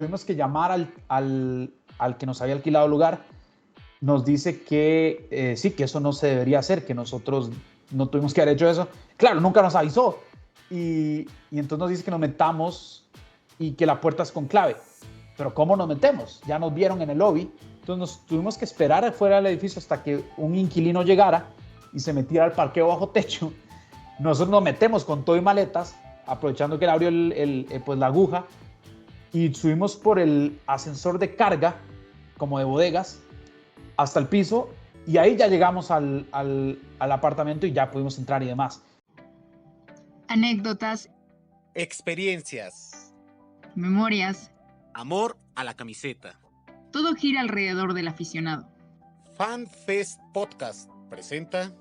tuvimos que llamar al que nos había alquilado el lugar. Nos dice que sí, que eso no se debería hacer, que nosotros no tuvimos que haber hecho eso. Claro, nunca nos avisó. Y entonces nos dice que nos metamos y que la puerta es con clave. Pero ¿cómo nos metemos? Ya nos vieron en el lobby. Entonces nos tuvimos que esperar afuera del edificio hasta que un inquilino llegara y se metiera al parqueo bajo techo. Nosotros nos metemos con todo y maletas, aprovechando que él abrió pues la aguja, y subimos por el ascensor de carga, como de bodegas, hasta el piso, y ahí ya llegamos al apartamento y ya pudimos entrar y demás. Anécdotas, experiencias, memorias, amor a la camiseta. todo gira alrededor del aficionado. FanFest Podcast presenta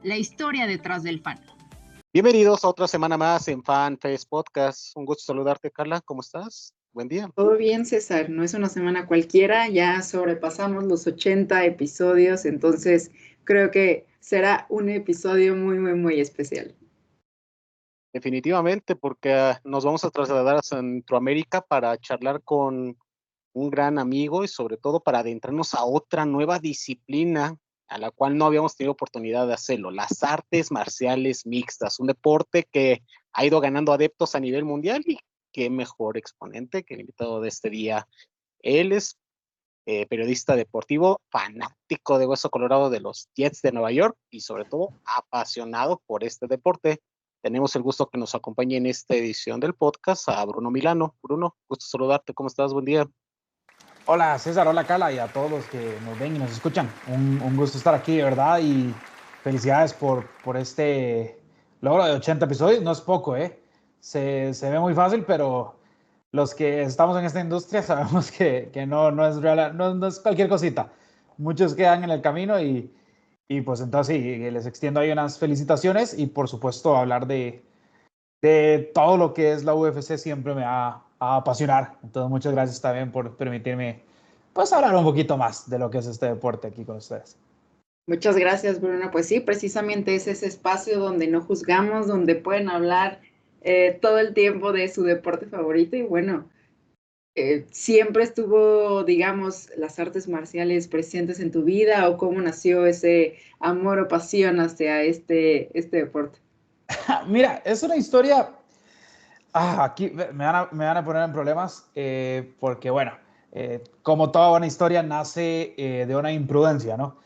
La historia detrás del fan. Bienvenidos a otra semana más en FanFest Podcast. Un gusto saludarte, Carla. ¿Cómo estás? Buen día. Todo bien, César. No es una semana cualquiera. Ya sobrepasamos los 80 episodios, entonces creo que será un episodio muy especial. Definitivamente, porque nos vamos a trasladar a Centroamérica para charlar con un gran amigo y sobre todo para adentrarnos a otra nueva disciplina a la cual no habíamos tenido oportunidad de hacerlo, las artes marciales mixtas, un deporte que ha ido ganando adeptos a nivel mundial y qué mejor exponente que el invitado de este día. Él es periodista deportivo, fanático de Hueso Colorado de los Jets de Nueva York y sobre todo apasionado por este deporte. Tenemos el gusto que nos acompañe en esta edición del podcast a Bruno Milano. Bruno, gusto saludarte, ¿cómo estás? Buen día. Hola César, hola Carla y a todos los que nos ven y nos escuchan. Un gusto estar aquí, de verdad, y felicidades por este logro de 80 episodios. No es poco, ¿eh? Se ve muy fácil, pero los que estamos en esta industria sabemos que no es real, no es cualquier cosita. Muchos quedan en el camino y pues entonces sí, les extiendo ahí unas felicitaciones y por supuesto hablar de todo lo que es la UFC siempre me va a apasionar. Entonces muchas gracias también por permitirme pues hablar un poquito más de lo que es este deporte aquí con ustedes. Muchas gracias, Bruno. Pues sí, precisamente es ese espacio donde no juzgamos, donde pueden hablar todo el tiempo de su deporte favorito y bueno, ¿siempre estuvo, digamos, las artes marciales presentes en tu vida o cómo nació ese amor o pasión hacia este deporte? Mira, es una historia. Aquí me van a poner en problemas porque, bueno, como toda buena historia, nace de una imprudencia, ¿no?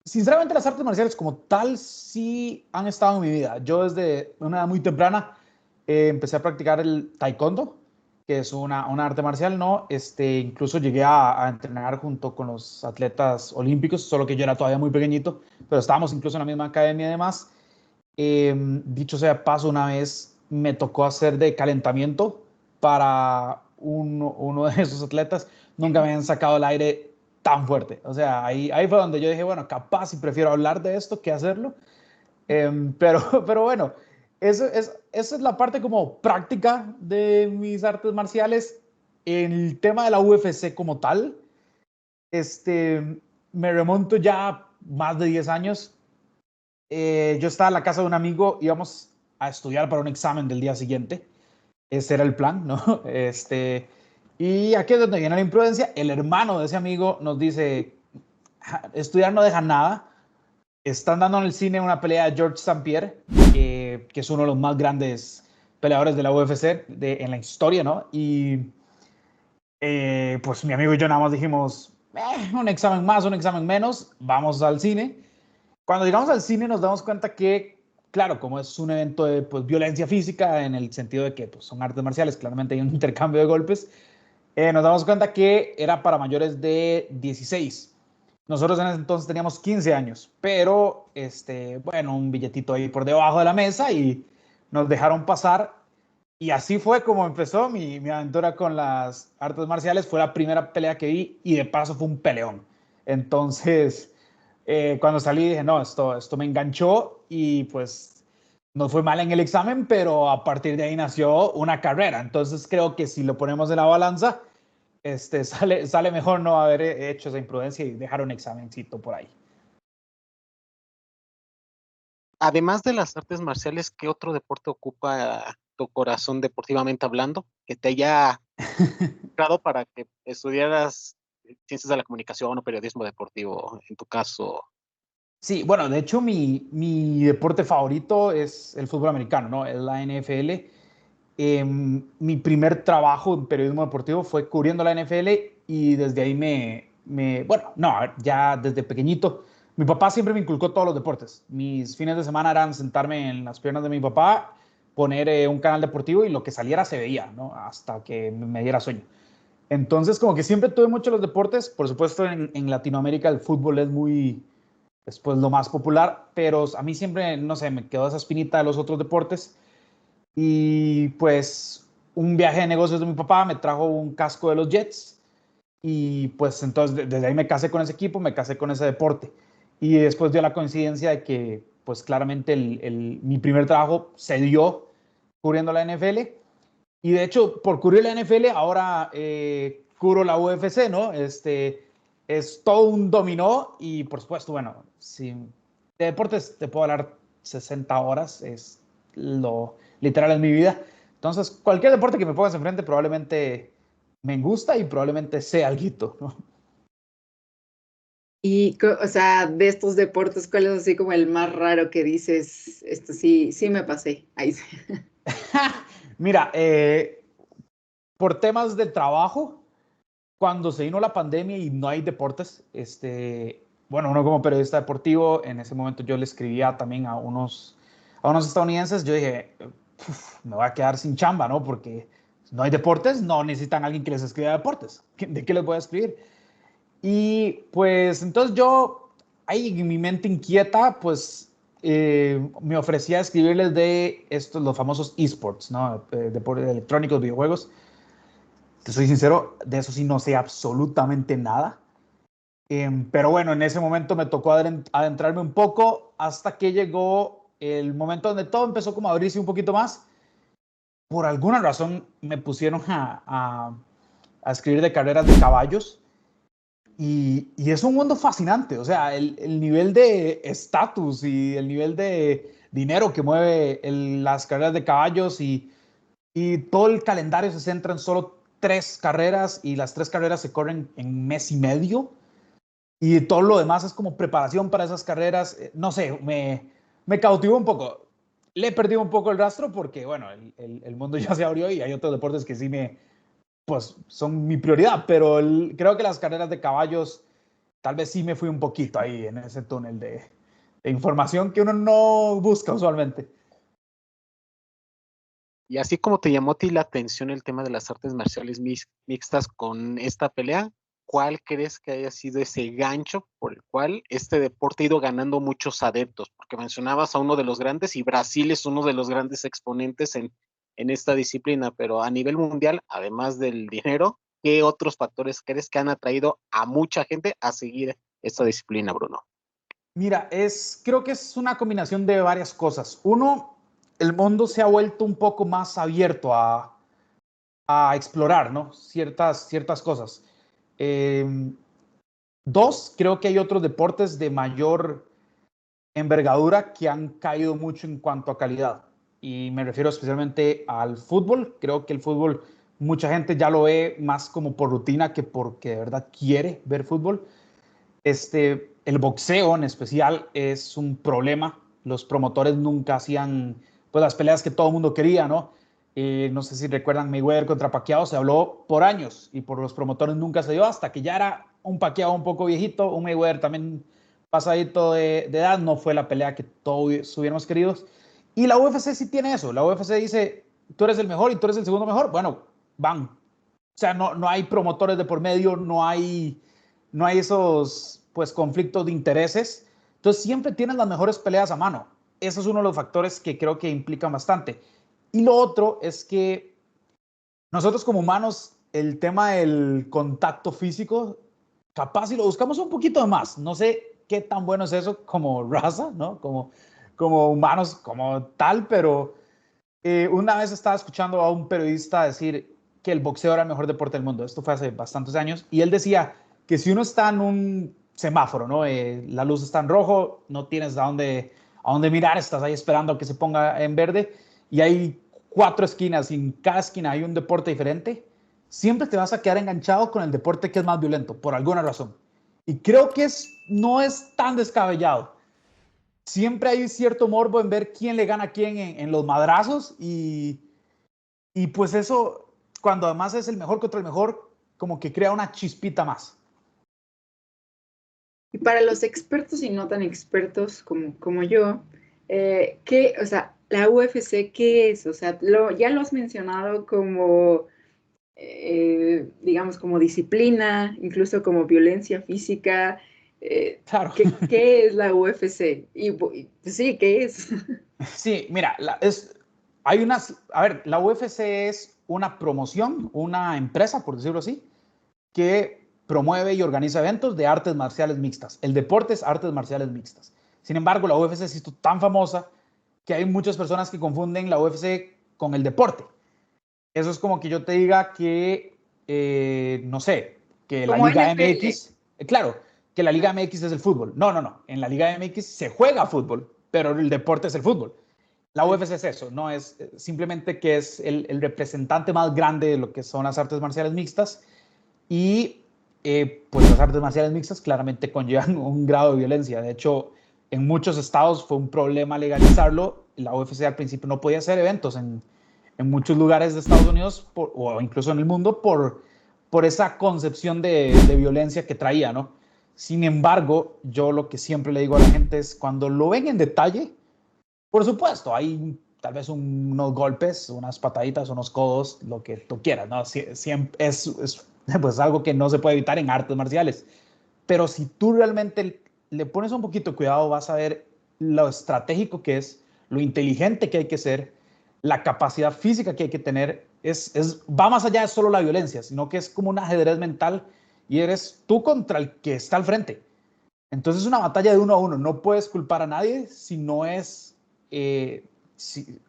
Sinceramente, las artes marciales como tal sí han estado en mi vida. Yo desde una edad muy temprana empecé a practicar el taekwondo, que es una arte marcial, ¿no? Incluso llegué a entrenar junto con los atletas olímpicos, solo que yo era todavía muy pequeñito, pero estábamos incluso en la misma academia y demás. Dicho sea de paso, una vez me tocó hacer de calentamiento para uno de esos atletas. Nunca me habían sacado el aire tan fuerte. O sea, ahí fue donde yo dije, bueno, capaz y prefiero hablar de esto que hacerlo. Pero bueno, esa es la parte como práctica de mis artes marciales. En el tema de la UFC como tal, me remonto ya más de 10 años. Yo estaba en la casa de un amigo, íbamos a estudiar para un examen del día siguiente. Ese era el plan, ¿no? Y aquí es donde viene la imprudencia. El hermano de ese amigo nos dice, estudiar no deja nada. Están dando en el cine una pelea de George St. Pierre, que es uno de los más grandes peleadores de la UFC en la historia, ¿no? Y pues mi amigo y yo nada más dijimos, un examen más, un examen menos, vamos al cine. Cuando llegamos al cine nos damos cuenta que, claro, como es un evento de pues, violencia física, en el sentido de que pues, son artes marciales, claramente hay un intercambio de golpes, nos damos cuenta que era para mayores de 16. Nosotros en ese entonces teníamos 15 años, pero, bueno, un billetito ahí por debajo de la mesa y nos dejaron pasar. Y así fue como empezó mi aventura con las artes marciales. Fue la primera pelea que vi y de paso fue un peleón. Entonces, cuando salí dije, no, esto me enganchó y pues nos fue mal en el examen, pero a partir de ahí nació una carrera. Entonces creo que si lo ponemos en la balanza, sale mejor no haber hecho esa imprudencia y dejar un examencito por ahí. Además de las artes marciales, ¿qué otro deporte ocupa tu corazón deportivamente hablando, que te haya dado para que estudiaras ciencias de la comunicación o periodismo deportivo, en tu caso? Sí, bueno, de hecho mi deporte favorito es el fútbol americano, ¿no? Es la NFL. Mi primer trabajo en periodismo deportivo fue cubriendo la NFL y desde ahí bueno, no, ya desde pequeñito, mi papá siempre me inculcó todos los deportes. Mis fines de semana eran sentarme en las piernas de mi papá, poner un canal deportivo y lo que saliera se veía, ¿no? Hasta que me diera sueño. Entonces, como que siempre tuve mucho los deportes. Por supuesto, en Latinoamérica el fútbol es pues lo más popular, pero a mí siempre, no sé, me quedó esa espinita de los otros deportes. Y pues un viaje de negocios de mi papá me trajo un casco de los Jets y pues entonces desde ahí me casé con ese equipo, me casé con ese deporte. Y después dio la coincidencia de que pues claramente mi primer trabajo se dio cubriendo la NFL. Y de hecho, por cubrir la NFL, ahora cubro la UFC, ¿no? Es todo un dominó y por supuesto, bueno, si de deportes te puedo hablar 60 horas, es lo literal en mi vida. Entonces, cualquier deporte que me pongas enfrente probablemente me gusta y probablemente sea alguito, ¿no? Y, o sea, de estos deportes, ¿cuál es así como el más raro que dices, esto sí, sí me pasé? Ahí sí. Mira, por temas de trabajo, cuando se vino la pandemia y no hay deportes, bueno, uno como periodista deportivo, en ese momento yo le escribía también a unos estadounidenses, yo dije, me voy a quedar sin chamba, ¿no? Porque no hay deportes, no necesitan a alguien que les escriba deportes. ¿De qué les voy a escribir? Y pues entonces yo, ahí en mi mente inquieta, pues me ofrecía escribirles de estos, los famosos esports, ¿no? Deportes electrónicos, videojuegos. Te soy sincero, de eso sí no sé absolutamente nada. Pero bueno, en ese momento me tocó adentrarme un poco hasta que llegó el momento donde todo empezó como a abrirse un poquito más. Por alguna razón me pusieron a escribir de carreras de caballos y es un mundo fascinante. O sea, el nivel de estatus y el nivel de dinero que mueve las carreras de caballos y todo el calendario se centra en solo 3 carreras y las 3 carreras se corren en mes y medio y todo lo demás es como preparación para esas carreras. No sé, me cautivó un poco. Le he perdido un poco el rastro porque, bueno, el mundo ya se abrió y hay otros deportes que sí pues son mi prioridad, pero creo que las carreras de caballos, tal vez sí me fui un poquito ahí en ese túnel de información que uno no busca usualmente. Y así como te llamó a ti la atención el tema de las artes marciales mixtas con esta pelea, ¿cuál crees que haya sido ese gancho por el cual este deporte ha ido ganando muchos adeptos? Porque mencionabas a uno de los grandes y Brasil es uno de los grandes exponentes en esta disciplina, pero a nivel mundial, además del dinero, ¿qué otros factores crees que han atraído a mucha gente a seguir esta disciplina, Bruno? Mira, creo que es una combinación de varias cosas. Uno, el mundo se ha vuelto un poco más abierto a explorar, ¿no? Ciertas cosas. Eh, Dos, creo que hay otros deportes de mayor envergadura que han caído mucho en cuanto a calidad. Y me refiero especialmente al fútbol. Creo que el fútbol, mucha gente ya lo ve más como por rutina que porque de verdad quiere ver fútbol. El boxeo en especial es un problema. Los promotores nunca hacían pues, las peleas que todo el mundo quería, ¿no? No sé si recuerdan Mayweather contra Pacquiao, se habló por años y por los promotores nunca se dio hasta que ya era un Pacquiao un poco viejito, un Mayweather también pasadito de edad, no fue la pelea que todos hubiéramos querido. Y la UFC sí tiene eso, la UFC dice, tú eres el mejor y tú eres el segundo mejor, bueno, van. O sea, no hay promotores de por medio, no hay esos pues, conflictos de intereses. Entonces siempre tienen las mejores peleas a mano. Eso es uno de los factores que creo que implican bastante. Y lo otro es que nosotros como humanos, el tema del contacto físico, capaz si lo buscamos un poquito más. No sé qué tan bueno es eso como raza, ¿no? Como humanos, como tal, pero una vez estaba escuchando a un periodista decir que el boxeo era el mejor deporte del mundo. Esto fue hace bastantes años. Y él decía que si uno está en un semáforo, ¿no? La luz está en rojo, no tienes a dónde mirar, estás ahí esperando a que se ponga en verde y hay 4 esquinas y en cada esquina hay un deporte diferente, siempre te vas a quedar enganchado con el deporte que es más violento, por alguna razón. Y creo que no es tan descabellado. Siempre hay cierto morbo en ver quién le gana a quién en los madrazos y pues eso, cuando además es el mejor contra el mejor, como que crea una chispita más. Y para los expertos y no tan expertos como yo, o sea, la UFC, ¿qué es? O sea, ya lo has mencionado como, digamos, como disciplina, incluso como violencia física. Claro. ¿Qué es la UFC? Y pues, sí, ¿qué es? Sí, mira, a ver, la UFC es una promoción, una empresa, por decirlo así, que promueve y organiza eventos de artes marciales mixtas. El deporte es artes marciales mixtas. Sin embargo, la UFC se hizo tan famosa que hay muchas personas que confunden la UFC con el deporte. Eso es como que yo te diga que, no sé, que la Como Liga NFL. MX, claro, que la Liga MX es el fútbol. No, no, no. En la Liga MX se juega fútbol, pero el deporte es el fútbol. La UFC es eso, no es simplemente que es el representante más grande de lo que son las artes marciales mixtas y pues las artes marciales mixtas claramente conllevan un grado de violencia. De hecho, en muchos estados fue un problema legalizarlo. La UFC al principio no podía hacer eventos en muchos lugares de Estados Unidos o incluso en el mundo por esa concepción de violencia que traía, ¿no? Sin embargo, yo lo que siempre le digo a la gente es cuando lo ven en detalle, por supuesto, hay tal vez unos golpes, unas pataditas, unos codos, lo que tú quieras, ¿no? Siempre es pues algo que no se puede evitar en artes marciales. Pero si tú realmente le pones un poquito de cuidado, vas a ver lo estratégico que es, lo inteligente que hay que ser, la capacidad física que hay que tener. Va más allá de solo la violencia, sino que es como un ajedrez mental y eres tú contra el que está al frente. Entonces es una batalla de 1-1. No puedes culpar a nadie si no es...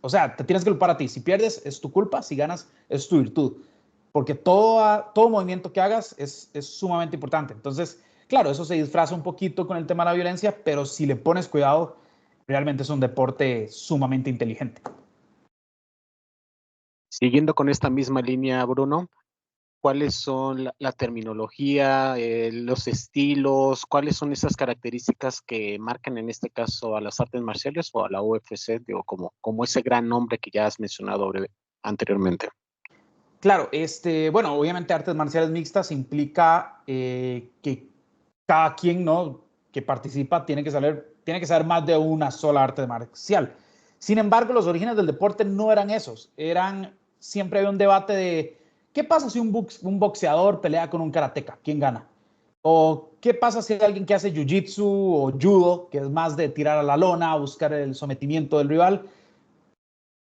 o sea, te tienes que culpar a ti. Si pierdes, es tu culpa. Si ganas, es tu virtud. Porque todo movimiento que hagas es sumamente importante. Entonces, claro, eso se disfraza un poquito con el tema de la violencia, pero si le pones cuidado, realmente es un deporte sumamente inteligente. Siguiendo con esta misma línea, Bruno, ¿cuáles son la terminología, los estilos, cuáles son esas características que marcan en este caso a las artes marciales o a la UFC, digo, como ese gran nombre que ya has mencionado anteriormente? Claro, bueno, obviamente artes marciales mixtas implica que cada quien, ¿no?, que participa tiene que saber más de una sola arte marcial. Sin embargo, los orígenes del deporte no eran esos. Siempre había un debate de ¿qué pasa si un boxeador pelea con un karateca? ¿Quién gana? O ¿qué pasa si hay alguien que hace jiu-jitsu o judo, que es más de tirar a la lona, buscar el sometimiento del rival,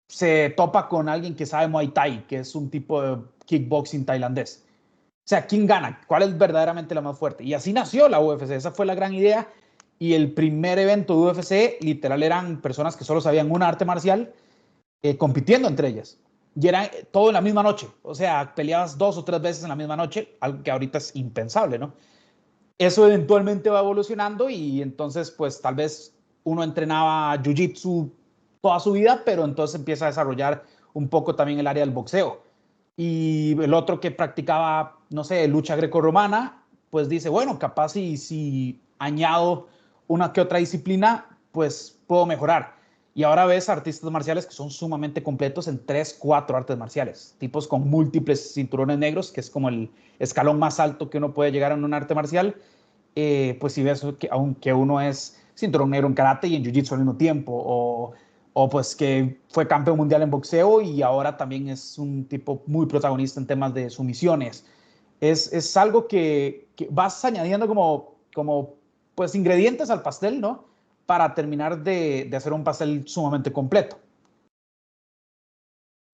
se topa con alguien que sabe Muay Thai, que es un tipo de kickboxing tailandés? O sea, ¿quién gana? ¿Cuál es verdaderamente la más fuerte? Y así nació la UFC, esa fue la gran idea. Y el primer evento de UFC, literal, eran personas que solo sabían una arte marcial compitiendo entre ellas. Y era todo en la misma noche. O sea, peleabas 2 o 3 veces en la misma noche, algo que ahorita es impensable, ¿no? Eso eventualmente va evolucionando y entonces, pues tal vez uno entrenaba jiu-jitsu toda su vida, pero entonces empieza a desarrollar un poco también el área del boxeo. Y el otro que practicaba, no sé, lucha grecorromana, pues dice, bueno, capaz si añado una que otra disciplina, pues puedo mejorar. Y ahora ves artistas marciales que son sumamente completos en 3, 4 artes marciales, tipos con múltiples cinturones negros, que es como el escalón más alto que uno puede llegar en un arte marcial. Pues si ves que aunque uno es cinturón negro en karate y en jiu-jitsu al mismo tiempo, o pues que fue campeón mundial en boxeo y ahora también es un tipo muy protagonista en temas de sumisiones. Es algo que vas añadiendo como pues ingredientes al pastel, ¿no? Para terminar de hacer un pastel sumamente completo.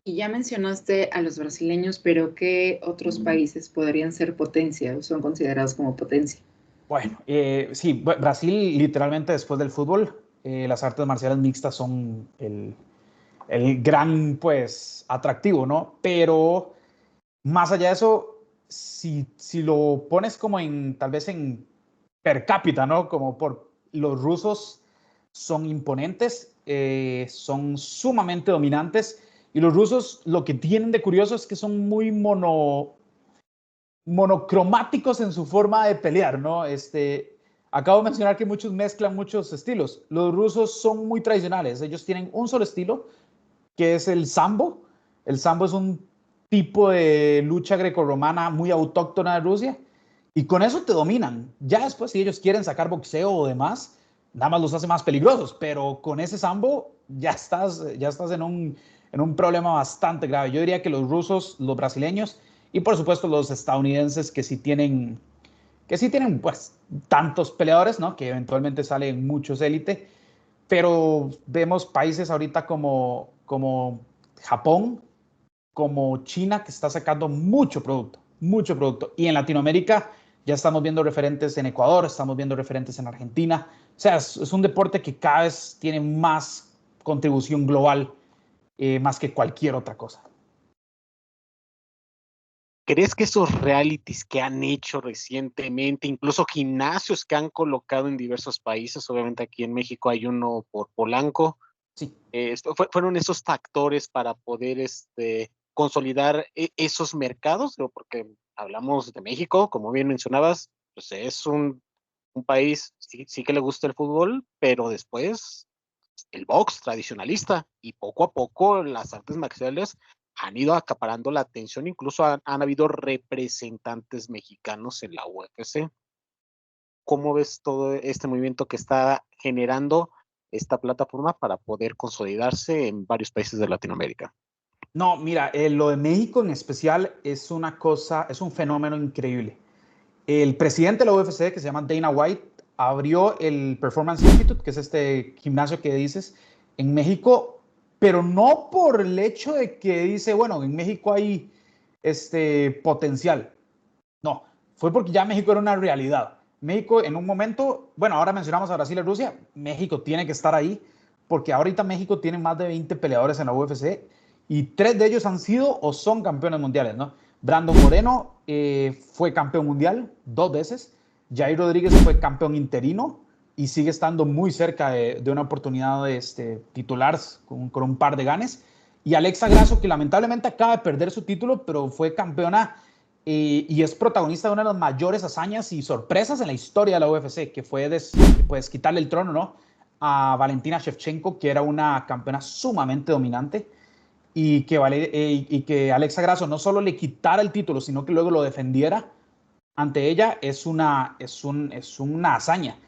Y ya mencionaste a los brasileños, pero ¿qué otros países podrían ser potencia o son considerados como potencia? Bueno, sí, Brasil literalmente después del fútbol, las artes marciales mixtas son el gran, pues, atractivo, ¿no? Pero más allá de eso, si lo pones como tal vez en per cápita, ¿no? Como los rusos son imponentes, son sumamente dominantes Y los rusos lo que tienen de curioso es que son muy monocromáticos en su forma de pelear, ¿no? Acabo de mencionar que muchos mezclan muchos estilos. Los rusos son muy tradicionales. Ellos tienen un solo estilo, que es el sambo. El sambo es un tipo de lucha grecorromana muy autóctona de Rusia. Y con eso te dominan. Ya después, si ellos quieren sacar boxeo o demás, nada más los hace más peligrosos. Pero con ese sambo ya estás en un problema bastante grave. Yo diría que los rusos, los brasileños y por supuesto los estadounidenses que sí tienen pues tantos peleadores, ¿no? Que eventualmente salen muchos élite, pero vemos países ahorita como Japón, como China, que está sacando mucho producto, mucho producto. Y en Latinoamérica ya estamos viendo referentes en Ecuador, estamos viendo referentes en Argentina. O sea, es un deporte que cada vez tiene más contribución global, más que cualquier otra cosa. ¿Crees que esos realities que han hecho recientemente, incluso gimnasios que han colocado en diversos países, obviamente aquí en México hay uno por Polanco, Sí. fueron esos factores para poder consolidar esos mercados? Porque hablamos de México, como bien mencionabas, pues es un país, sí que le gusta el fútbol, pero después el box tradicionalista, y poco a poco las artes marciales han ido acaparando la atención, incluso han habido representantes mexicanos en la UFC. ¿Cómo ves todo este movimiento que está generando esta plataforma para poder consolidarse en varios países de Latinoamérica? No, mira, lo de México en especial es una cosa, es un fenómeno increíble. El presidente de la UFC, que se llama Dana White, abrió el Performance Institute, que es este gimnasio que dices, en México, pero no por el hecho de que dice, bueno, en México hay potencial. No, fue porque ya México era una realidad. México en un momento, bueno, ahora mencionamos a Brasil y Rusia, México tiene que estar ahí, porque ahorita México tiene más de 20 peleadores en la UFC y 3 de ellos han sido o son campeones mundiales, ¿no? Brandon Moreno fue campeón mundial 2 veces, Jair Rodríguez fue campeón interino y sigue estando muy cerca de una oportunidad de titular con un par de ganes. Y Alexa Grasso, que lamentablemente acaba de perder su título, pero fue campeona y es protagonista de una de las mayores hazañas y sorpresas en la historia de la UFC, que fue pues, quitarle el trono, ¿no?, a Valentina Shevchenko, que era una campeona sumamente dominante, y que Alexa Grasso no solo le quitara el título, sino que luego lo defendiera ante ella, es una hazaña.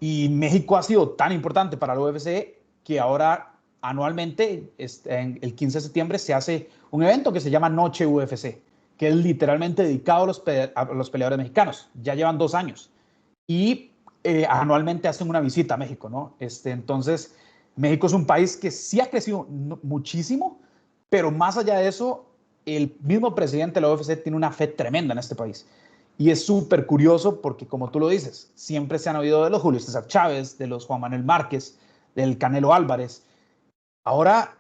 Y México ha sido tan importante para la UFC que ahora anualmente, el 15 de septiembre, se hace un evento que se llama Noche UFC, que es literalmente dedicado a los peleadores mexicanos. Ya llevan 2 años. Y anualmente hacen una visita a México, ¿no? Entonces, México es un país que sí ha crecido muchísimo, pero más allá de eso, el mismo presidente de la UFC tiene una fe tremenda en este país. Y es súper curioso porque, como tú lo dices, siempre se han oído de los Julio César Chávez, de los Juan Manuel Márquez, del Canelo Álvarez. Ahora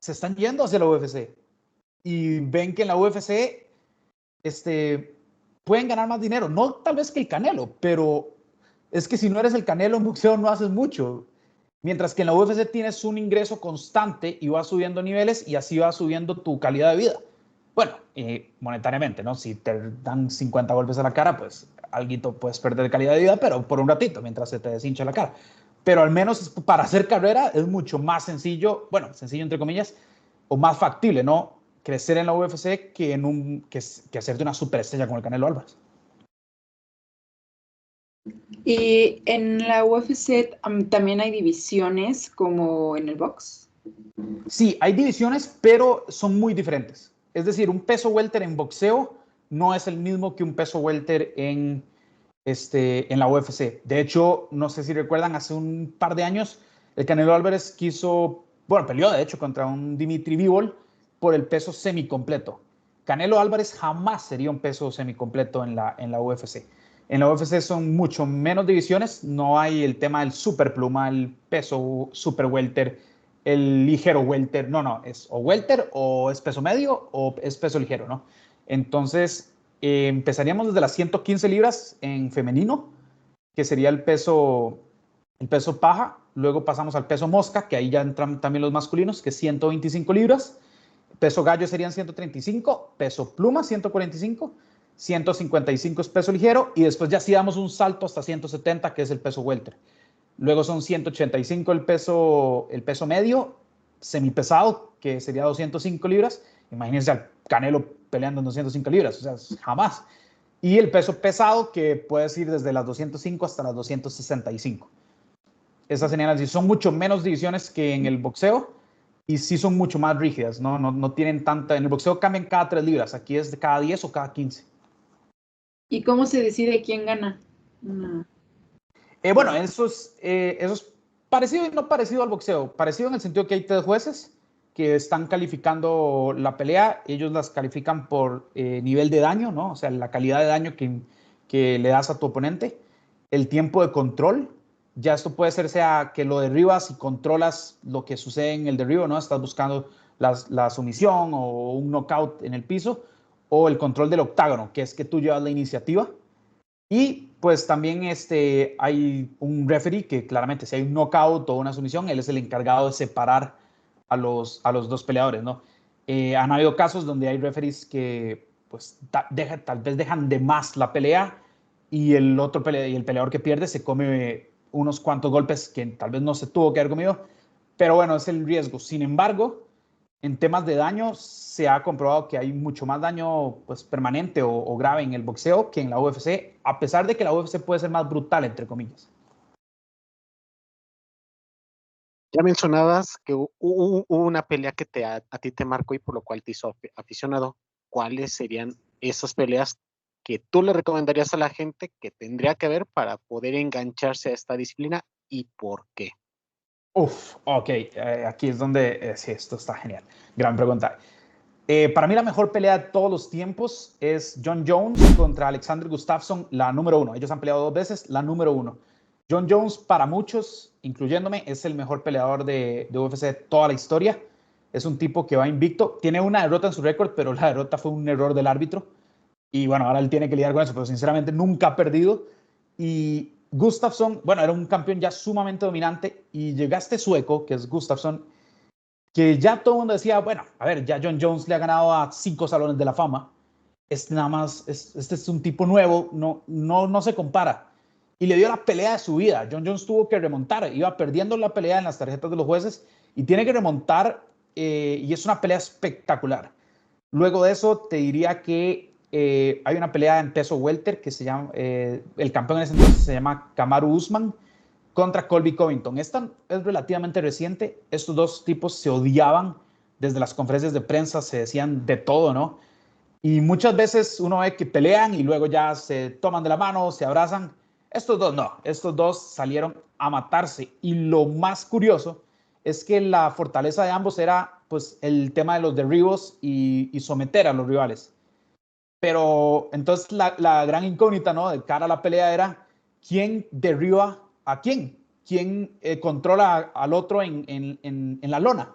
se están yendo hacia la UFC y ven que en la UFC pueden ganar más dinero. No tal vez que el Canelo, pero es que si no eres el Canelo en boxeo no haces mucho. Mientras que en la UFC tienes un ingreso constante y vas subiendo niveles y así vas subiendo tu calidad de vida. Bueno, monetariamente, ¿no? Si te dan 50 golpes a la cara, pues alguito puedes perder calidad de vida, pero por un ratito, mientras se te deshincha la cara. Pero al menos para hacer carrera es mucho más sencillo, bueno, sencillo entre comillas, o más factible, ¿no?, crecer en la UFC que hacerte una superestrella como el Canelo Álvarez. Y en la UFC también hay divisiones como en el box. Sí, hay divisiones, pero son muy diferentes. Es decir, un peso welter en boxeo no es el mismo que un peso welter en la UFC. De hecho, no sé si recuerdan, hace un par de años, el Canelo Álvarez peleó de hecho contra un Dimitri Bivol por el peso semicompleto. Canelo Álvarez jamás sería un peso semicompleto en la UFC. En la UFC son mucho menos divisiones, no hay el tema del superpluma, el peso super welter, el ligero welter, no, es o welter o es peso medio o es peso ligero, ¿no? Entonces, empezaríamos desde las 115 libras en femenino, que sería el peso paja. Luego pasamos al peso mosca, que ahí ya entran también los masculinos, que es 125 libras. peso gallo serían 135, peso pluma 145, 155 es peso ligero y después ya sí damos un salto hasta 170, que es el peso welter. Luego son 185 el peso medio, semipesado, que sería 205 libras. Imagínense al Canelo peleando en 205 libras, o sea, jamás. Y el peso pesado, que puede ir desde las 205 hasta las 265. Esas serían así. Son mucho menos divisiones que en el boxeo y sí son mucho más rígidas, no tienen tanta. En el boxeo cambian cada 3 libras, aquí es de cada 10 o cada 15. ¿Y cómo se decide quién gana? No. Bueno, eso es parecido y no parecido al boxeo. Parecido en el sentido que hay 3 jueces que están calificando la pelea. Ellos las califican por nivel de daño, ¿no? O sea, la calidad de daño que le das a tu oponente. El tiempo de control. Ya esto puede ser sea que lo derribas y controlas lo que sucede en el derribo, ¿no? Estás buscando la sumisión o un knockout en el piso, o el control del octágono, que es que tú llevas la iniciativa. Y pues también hay un referee que claramente si hay un knockout o una sumisión, él es el encargado de separar a los 2 peleadores, ¿no? Han habido casos donde hay referees que pues tal vez dejan de más la pelea y el peleador que pierde se come unos cuantos golpes que tal vez no se tuvo que haber comido, pero bueno, es el riesgo. Sin embargo, en temas de daño se ha comprobado que hay mucho más daño pues, permanente o grave en el boxeo que en la UFC, a pesar de que la UFC puede ser más brutal, entre comillas. Ya mencionabas que hubo una pelea que a ti te marcó y por lo cual te hizo aficionado. ¿Cuáles serían esas peleas que tú le recomendarías a la gente que tendría que ver para poder engancharse a esta disciplina y por qué? Ok, aquí es donde, sí, esto está genial. Gran pregunta. Para mí la mejor pelea de todos los tiempos es Jon Jones contra Alexander Gustafsson, la número 1. Ellos han peleado 2 veces, la número 1. Jon Jones, para muchos, incluyéndome, es el mejor peleador de UFC de toda la historia. Es un tipo que va invicto. Tiene una derrota en su récord, pero la derrota fue un error del árbitro. Y bueno, ahora él tiene que lidiar con eso, pero sinceramente nunca ha perdido. Y Gustafsson, bueno, era un campeón ya sumamente dominante. Y llega este sueco, que es Gustafsson, que ya todo el mundo decía, bueno, a ver, ya Jon Jones le ha ganado a 5 salones de la fama. Nada más, este es un tipo nuevo, no se compara. Y le dio la pelea de su vida. Jon Jones tuvo que remontar, iba perdiendo la pelea en las tarjetas de los jueces y tiene que remontar y es una pelea espectacular. Luego de eso te diría que hay una pelea en peso welter que se llama, el campeón en ese entonces se llama Kamaru Usman contra Colby Covington. Esta es relativamente reciente. Estos 2 tipos se odiaban desde las conferencias de prensa, se decían de todo, ¿no? Y muchas veces uno ve que pelean y luego ya se toman de la mano, se abrazan. Estos 2 no, estos 2 salieron a matarse. Y lo más curioso es que la fortaleza de ambos era pues el tema de los derribos y someter a los rivales. Pero entonces la gran incógnita, ¿no? De cara a la pelea era quién derriba a quién, quién controla al otro en la lona.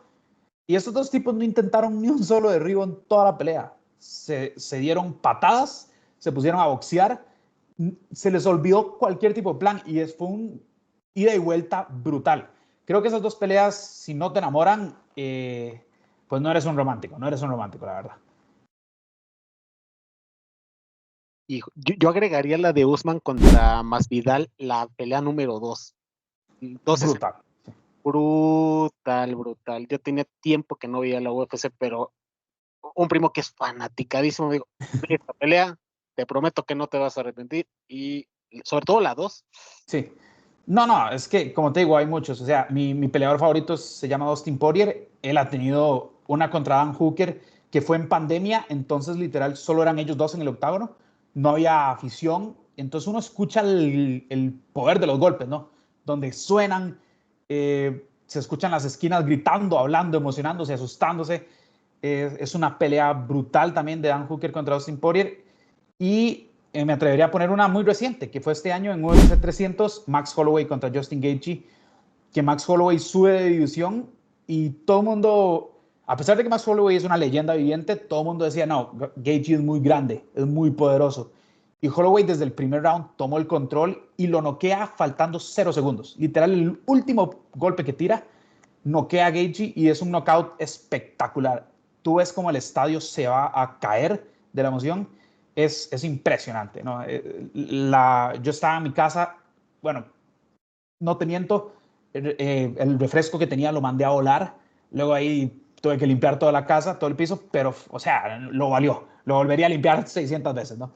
Y estos 2 tipos no intentaron ni un solo derribo en toda la pelea. Se dieron patadas, se pusieron a boxear, se les olvidó cualquier tipo de plan y fue un ida y vuelta brutal. Creo que esas 2 peleas, si no te enamoran, pues no eres un romántico, la verdad. Y yo agregaría la de Usman contra Masvidal, la pelea número 2. Brutal. Brutal. Yo tenía tiempo que no veía la UFC, pero un primo que es fanaticadísimo, digo, esta pelea, te prometo que no te vas a arrepentir, y sobre todo la 2. Sí. No, es que, como te digo, hay muchos. O sea, mi peleador favorito se llama Dustin Poirier. Él ha tenido una contra Dan Hooker que fue en pandemia, entonces literal solo eran ellos 2 en el octágono. No había afición. Entonces uno escucha el poder de los golpes, ¿no? Donde suenan, se escuchan las esquinas gritando, hablando, emocionándose, asustándose. Es una pelea brutal también de Dan Hooker contra Dustin Poirier. Y me atrevería a poner una muy reciente, que fue este año en UFC 300, Max Holloway contra Justin Gaethje, que Max Holloway sube de división y todo el mundo, a pesar de que Max Holloway es una leyenda viviente, todo el mundo decía, no, Gaethje es muy grande, es muy poderoso. Y Holloway desde el primer round tomó el control y lo noquea faltando 0 segundos. Literal, el último golpe que tira, noquea a Gaethje y es un knockout espectacular. tú ves como el estadio se va a caer de la emoción, es impresionante, ¿no? Yo estaba en mi casa, bueno, no te miento, el refresco que tenía lo mandé a volar, luego ahí tuve que limpiar toda la casa, todo el piso, pero, o sea, lo valió, lo volvería a limpiar 600 veces, ¿no?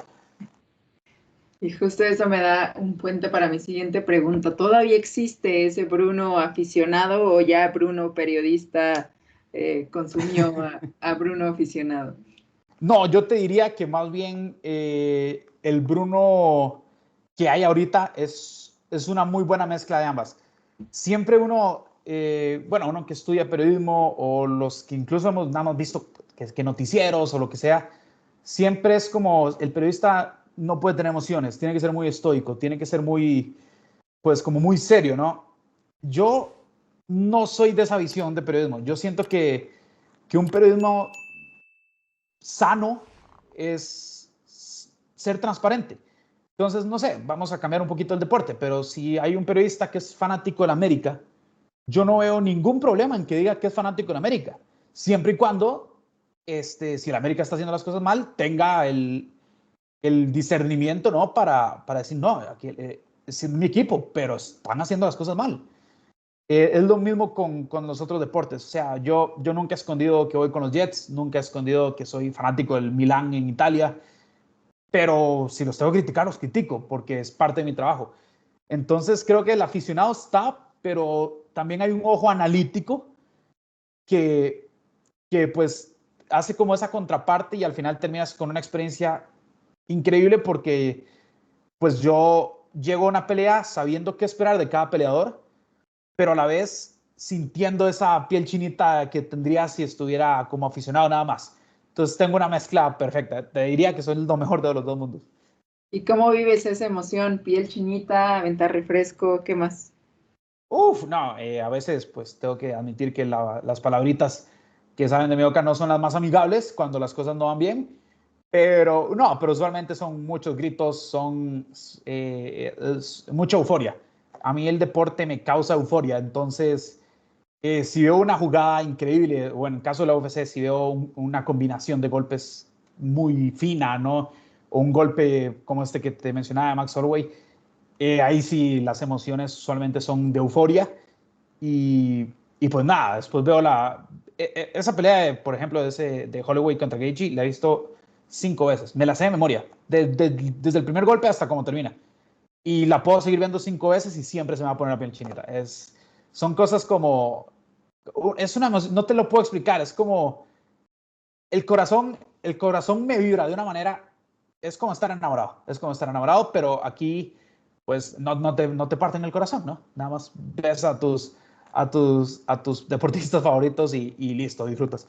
Y justo eso me da un puente para mi siguiente pregunta. ¿Todavía existe ese Bruno aficionado o ya Bruno periodista consumió a Bruno aficionado? No, yo te diría que más bien el Bruno que hay ahorita es una muy buena mezcla de ambas. Siempre uno, bueno, uno que estudia periodismo o los que incluso hemos visto que noticieros o lo que sea, siempre es como el periodista no puede tener emociones, tiene que ser muy estoico, tiene que ser muy, pues como muy serio, ¿no? Yo no soy de esa visión de periodismo. Yo siento que un periodismo sano es ser transparente. Entonces, no sé, vamos a cambiar un poquito el deporte, pero si hay un periodista que es fanático de la América, yo no veo ningún problema en que diga que es fanático de la América, siempre y cuando, si la América está haciendo las cosas mal, tenga el discernimiento, ¿no? Para decir, no, aquí, es mi equipo, pero están haciendo las cosas mal. Es lo mismo con los otros deportes. O sea, yo nunca he escondido que voy con los Jets, nunca he escondido que soy fanático del Milán en Italia, pero si los tengo que criticar, los critico porque es parte de mi trabajo. Entonces creo que el aficionado está, pero también hay un ojo analítico que, que pues hace como esa contraparte y al final terminas con una experiencia increíble porque pues yo llego a una pelea sabiendo qué esperar de cada peleador, pero a la vez sintiendo esa piel chinita que tendría si estuviera como aficionado nada más. Entonces tengo una mezcla perfecta. Te diría que soy lo mejor de los dos mundos. ¿Y cómo vives esa emoción? ¿Piel chinita, aventar refresco? ¿Qué más? Uf, no, a veces pues tengo que admitir que las palabritas que salen de mi boca no son las más amigables cuando las cosas no van bien, pero no, pero usualmente son muchos gritos, son mucha euforia. A mí el deporte me causa euforia, entonces si veo una jugada increíble, o en el caso de la UFC, si veo una combinación de golpes muy fina, ¿no? O un golpe como este que te mencionaba de Max Holloway, ahí sí las emociones solamente son de euforia y pues nada, después veo esa pelea, por ejemplo, de Holloway contra Gaethje, la he visto 5 veces, me la sé de memoria, desde el primer golpe hasta cómo termina. Y la puedo seguir viendo 5 veces y siempre se me va a poner la piel chinita. Son cosas como, no te lo puedo explicar, es como el corazón me vibra de una manera, es como estar enamorado, pero aquí pues no te parten el corazón, ¿no? Nada más ves a tus deportistas favoritos y listo, disfrutas.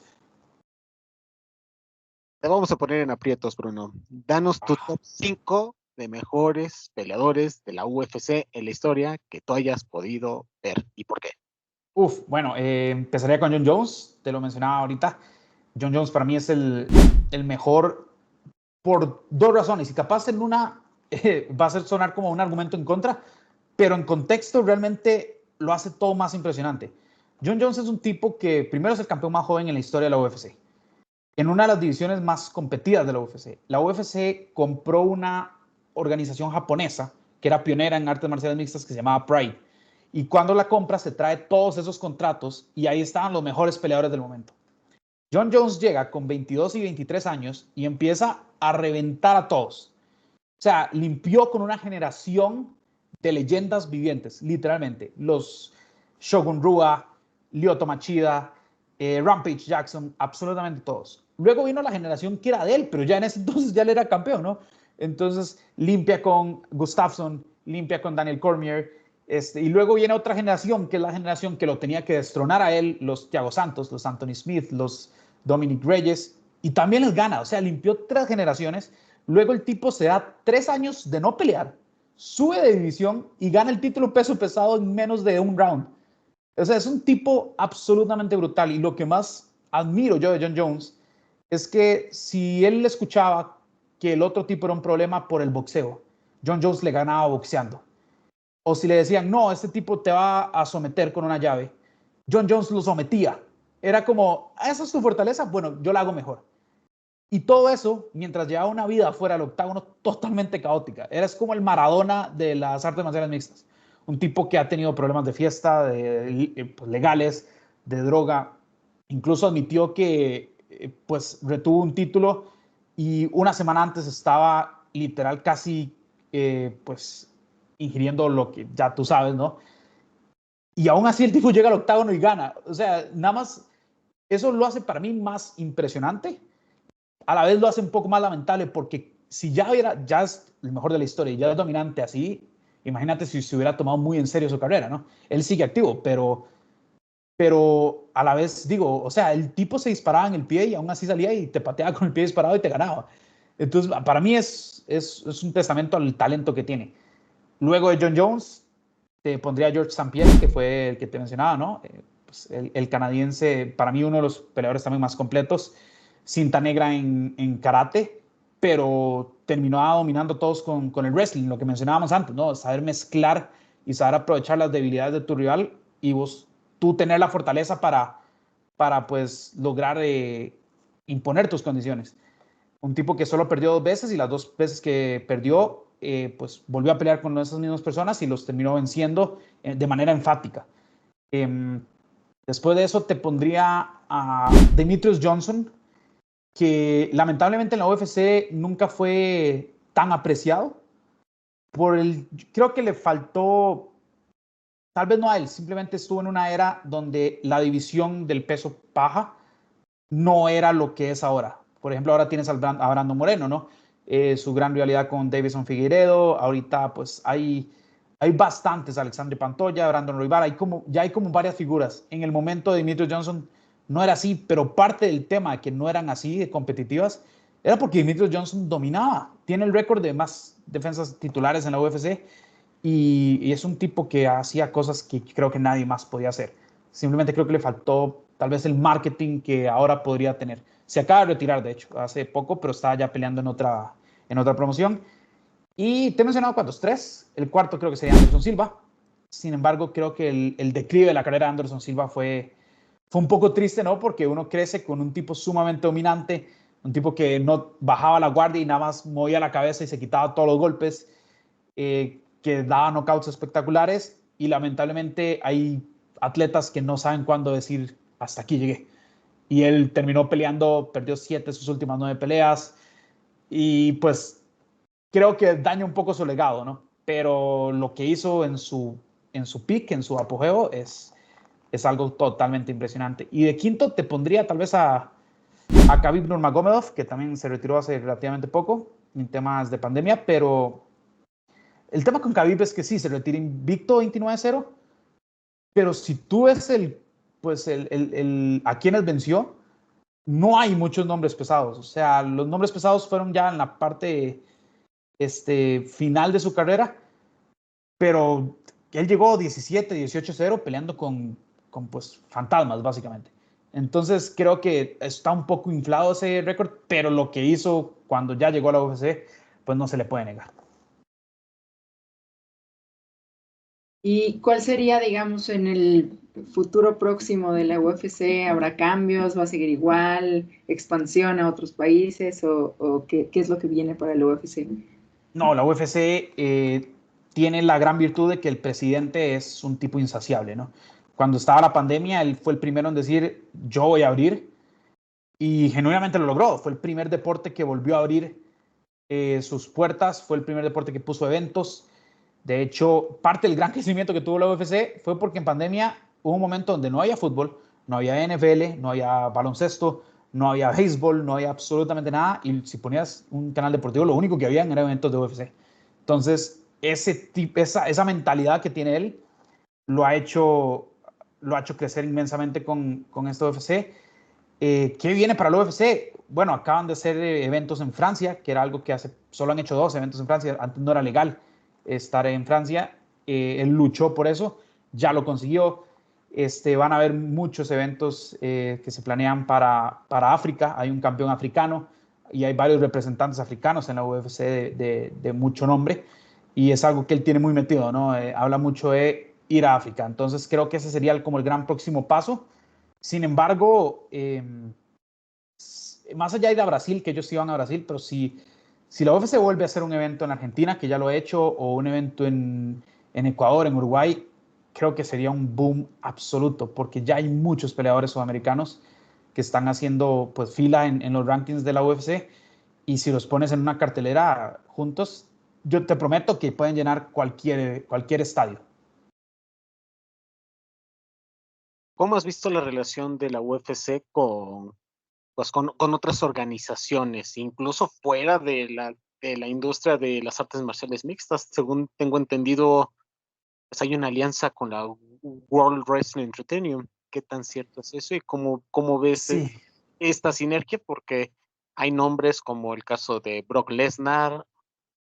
Te vamos a poner en aprietos, Bruno. Danos tu top 5 de mejores peleadores de la UFC en la historia que tú hayas podido ver y por qué. Bueno, empezaría con John Jones, te lo mencionaba ahorita. John Jones para mí es el mejor por 2 razones y capaz en una va a hacer sonar como un argumento en contra, pero en contexto realmente lo hace todo más impresionante. John Jones es un tipo que primero es el campeón más joven en la historia de la UFC, en una de las divisiones más competidas de la UFC. La UFC compró una organización japonesa que era pionera en artes marciales mixtas que se llamaba Pride. Y cuando la compra se trae todos esos contratos y ahí estaban los mejores peleadores del momento. John Jones llega con 22 y 23 años y empieza a reventar a todos. O sea, limpió con una generación de leyendas vivientes, literalmente. Los Shogun Rua, Lyoto Machida, Rampage Jackson, absolutamente todos. Luego vino la generación que era de él, pero ya en ese entonces ya él era campeón, ¿no? Entonces limpia con Gustafsson, limpia con Daniel Cormier, y luego viene otra generación, que es la generación que lo tenía que destronar a él, los Thiago Santos, los Anthony Smith, los Dominic Reyes, y también les gana, o sea, limpió 3 generaciones. Luego el tipo se da 3 años de no pelear, sube de división y gana el título peso pesado en menos de un round. O sea, es un tipo absolutamente brutal y lo que más admiro yo de John Jones es que si él escuchaba que el otro tipo era un problema por el boxeo, John Jones le ganaba boxeando. O si le decían, no, este tipo te va a someter con una llave, John Jones lo sometía Era como, esa es tu fortaleza, bueno, yo la hago mejor. Y todo eso, mientras llevaba una vida fuera del octágono totalmente caótica. Eres como el Maradona de las artes marciales mixtas. Un tipo que ha tenido problemas de fiesta, pues, legales, de droga. Incluso admitió que pues retuvo un título y una semana antes estaba literal casi pues ingiriendo lo que ya tú sabes, ¿no? Y aún así el tipo llega al octágono y gana. O sea, nada más eso lo hace para mí más impresionante. A la vez lo hace un poco más lamentable porque si ya es el mejor de la historia y ya es dominante así, imagínate si se hubiera tomado muy en serio su carrera, ¿no? Él sigue activo, pero a la vez digo, o sea, el tipo se disparaba en el pie y aún así salía y te pateaba con el pie disparado y te ganaba. Entonces, para mí es un testamento al talento que tiene. Luego de John Jones, te pondría George St. Pierre, que fue el que te mencionaba, ¿no? Pues el canadiense, para mí uno de los peleadores también más completos, cinta negra en karate, pero terminó dominando todos con el wrestling, lo que mencionábamos antes, ¿no? Saber mezclar y saber aprovechar las debilidades de tu rival y tú tener la fortaleza para pues lograr imponer tus condiciones. Un tipo que solo perdió 2 veces y las 2 veces que perdió, pues volvió a pelear con esas mismas personas y los terminó venciendo de manera enfática. Después de eso te pondría a Demetrius Johnson, que lamentablemente en la UFC nunca fue tan apreciado. Creo que le faltó, tal vez no a él, simplemente estuvo en una era donde la división del peso paja no era lo que es ahora. Por ejemplo, ahora tienes a Brandon Moreno, ¿no? Su gran rivalidad con Davison Figueiredo. Ahorita, pues, hay bastantes. Alexandre Pantoja, Brandon Royval. Ya hay como varias figuras. En el momento de Demetrius Johnson no era así, pero parte del tema de que no eran así de competitivas era porque Demetrius Johnson dominaba. Tiene el récord de más defensas titulares en la UFC y es un tipo que hacía cosas que creo que nadie más podía hacer. Simplemente creo que le faltó tal vez el marketing que ahora podría tener. Se acaba de retirar, de hecho, hace poco, pero estaba ya peleando en otra promoción. Y te he mencionado cuántos, 3. El cuarto creo que sería Anderson Silva. Sin embargo, creo que el declive de la carrera de Anderson Silva fue un poco triste, ¿no? Porque uno crece con un tipo sumamente dominante, un tipo que no bajaba la guardia y nada más movía la cabeza y se quitaba todos los golpes, que daba knockouts espectaculares. Y lamentablemente hay atletas que no saben cuándo decir hasta aquí llegué. Y él terminó peleando, perdió 7 de sus últimas 9 peleas. Y pues creo que daña un poco su legado, ¿no? Pero lo que hizo en su peak, en su apogeo, es algo totalmente impresionante. Y de quinto te pondría tal vez a Khabib Nurmagomedov, que también se retiró hace relativamente poco en temas de pandemia, pero el tema con Khabib es que sí, se retira invicto 29-0, pero si tú ves a quienes venció, no hay muchos nombres pesados. O sea, los nombres pesados fueron ya en la parte final de su carrera, pero él llegó 17, 18-0 peleando con pues, fantasmas, básicamente. Entonces creo que está un poco inflado ese récord, pero lo que hizo cuando ya llegó a la UFC, pues no se le puede negar. ¿Y cuál sería, digamos, en el futuro próximo de la UFC? ¿Habrá cambios? ¿Va a seguir igual? ¿Expansión a otros países? ¿O qué es lo que viene para la UFC? No, la UFC tiene la gran virtud de que el presidente es un tipo insaciable, ¿no? Cuando estaba la pandemia, él fue el primero en decir, yo voy a abrir, y genuinamente lo logró. Fue el primer deporte que volvió a abrir sus puertas, fue el primer deporte que puso eventos. De hecho, parte del gran crecimiento que tuvo la UFC fue porque en pandemia hubo un momento donde no había fútbol, no había NFL, no había baloncesto, no había béisbol, no había absolutamente nada. Y si ponías un canal deportivo, lo único que había eran eventos de UFC. Entonces, esa mentalidad que tiene él lo ha hecho crecer inmensamente con esta UFC. ¿Qué viene para la UFC? Bueno, acaban de hacer eventos en Francia, que era algo que solo han hecho 2 eventos en Francia. Antes no era legal estar en Francia. Él luchó por eso, ya lo consiguió. Van a haber muchos eventos que se planean para África. Hay un campeón africano y hay varios representantes africanos en la UFC de mucho nombre. Y es algo que él tiene muy metido, ¿no? Habla mucho de ir a África. Entonces creo que ese sería como el gran próximo paso. Sin embargo, más allá de ir a Brasil, que ellos iban a Brasil, pero si la UFC vuelve a hacer un evento en Argentina, que ya lo ha hecho, o un evento en Ecuador, en Uruguay, creo que sería un boom absoluto, porque ya hay muchos peleadores sudamericanos que están haciendo pues fila en los rankings de la UFC, y si los pones en una cartelera juntos, yo te prometo que pueden llenar cualquier estadio. ¿Cómo has visto la relación de la UFC con otras organizaciones, incluso fuera de la industria de las artes marciales mixtas? Según tengo entendido, pues hay una alianza con la World Wrestling Entertainment. ¿Qué tan cierto es eso? ¿Y cómo ves Sí, esta sinergia? Porque hay nombres como el caso de Brock Lesnar,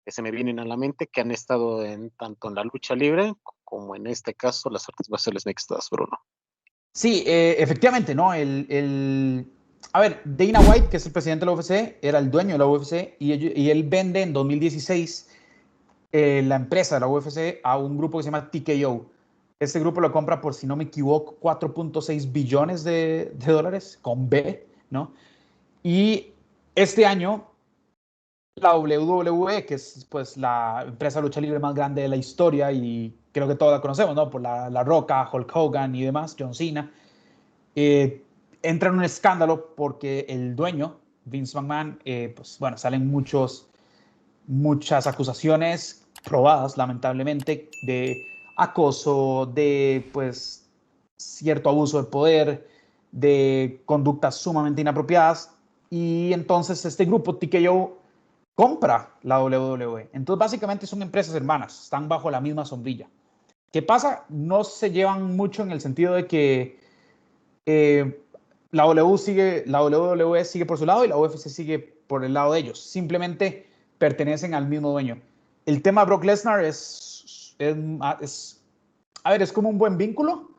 que se me vienen a la mente, que han estado tanto en la lucha libre como en este caso las artes marciales mixtas, Bruno. sí, efectivamente, ¿no? A ver, Dana White, que es el presidente de la UFC, era el dueño de la UFC, y él vende en 2016 la empresa de la UFC a un grupo que se llama TKO. Este grupo lo compra por, si no me equivoco, 4.6 billones de dólares, con B, ¿no? Y este año, la WWE, que es pues la empresa de lucha libre más grande de la historia, y creo que todos la conocemos, ¿no? Por la Roca, Hulk Hogan y demás, John Cena, eh, entra en un escándalo porque el dueño, Vince McMahon, pues bueno, salen muchas acusaciones probadas, lamentablemente, de acoso, de pues cierto abuso de poder, de conductas sumamente inapropiadas. Y entonces este grupo, TKO, compra la WWE. Entonces básicamente son empresas hermanas, están bajo la misma sombrilla. ¿Qué pasa? No se llevan mucho en el sentido de que eh, la WWE sigue por su lado y la UFC sigue por el lado de ellos. Simplemente pertenecen al mismo dueño. El tema de Brock Lesnar a ver, es como un buen vínculo,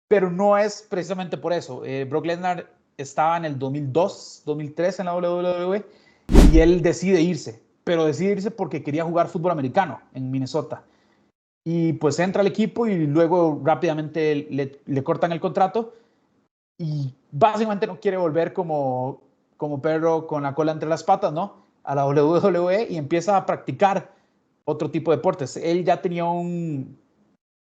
pero no es precisamente por eso. Brock Lesnar estaba en el 2002, 2003 en la WWE, y él decide irse, pero decide irse porque quería jugar fútbol americano en Minnesota. Y pues entra al equipo y luego rápidamente le cortan el contrato, y básicamente no quiere volver como perro con la cola entre las patas, ¿no? A la WWE, y empieza a practicar otro tipo de deportes. Él ya tenía un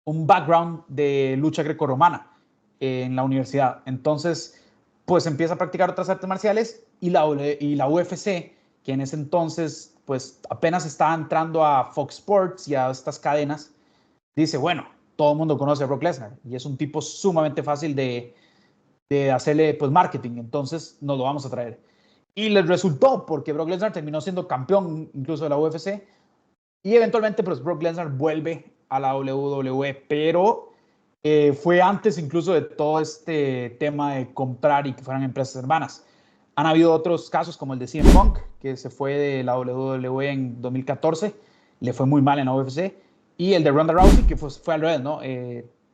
background de lucha grecorromana en la universidad. Entonces, pues empieza a practicar otras artes marciales, y la UFC, que en ese entonces pues apenas estaba entrando a Fox Sports y a estas cadenas, dice, bueno, todo el mundo conoce a Brock Lesnar y es un tipo sumamente fácil de hacerle pues marketing, entonces nos lo vamos a traer. Y les resultó, porque Brock Lesnar terminó siendo campeón incluso de la UFC, y eventualmente pues Brock Lesnar vuelve a la WWE, pero fue antes incluso de todo este tema de comprar y que fueran empresas hermanas. Han habido otros casos como el de CM Punk, que se fue de la WWE en 2014, le fue muy mal en la UFC, y el de Ronda Rousey, que fue al revés, ¿no?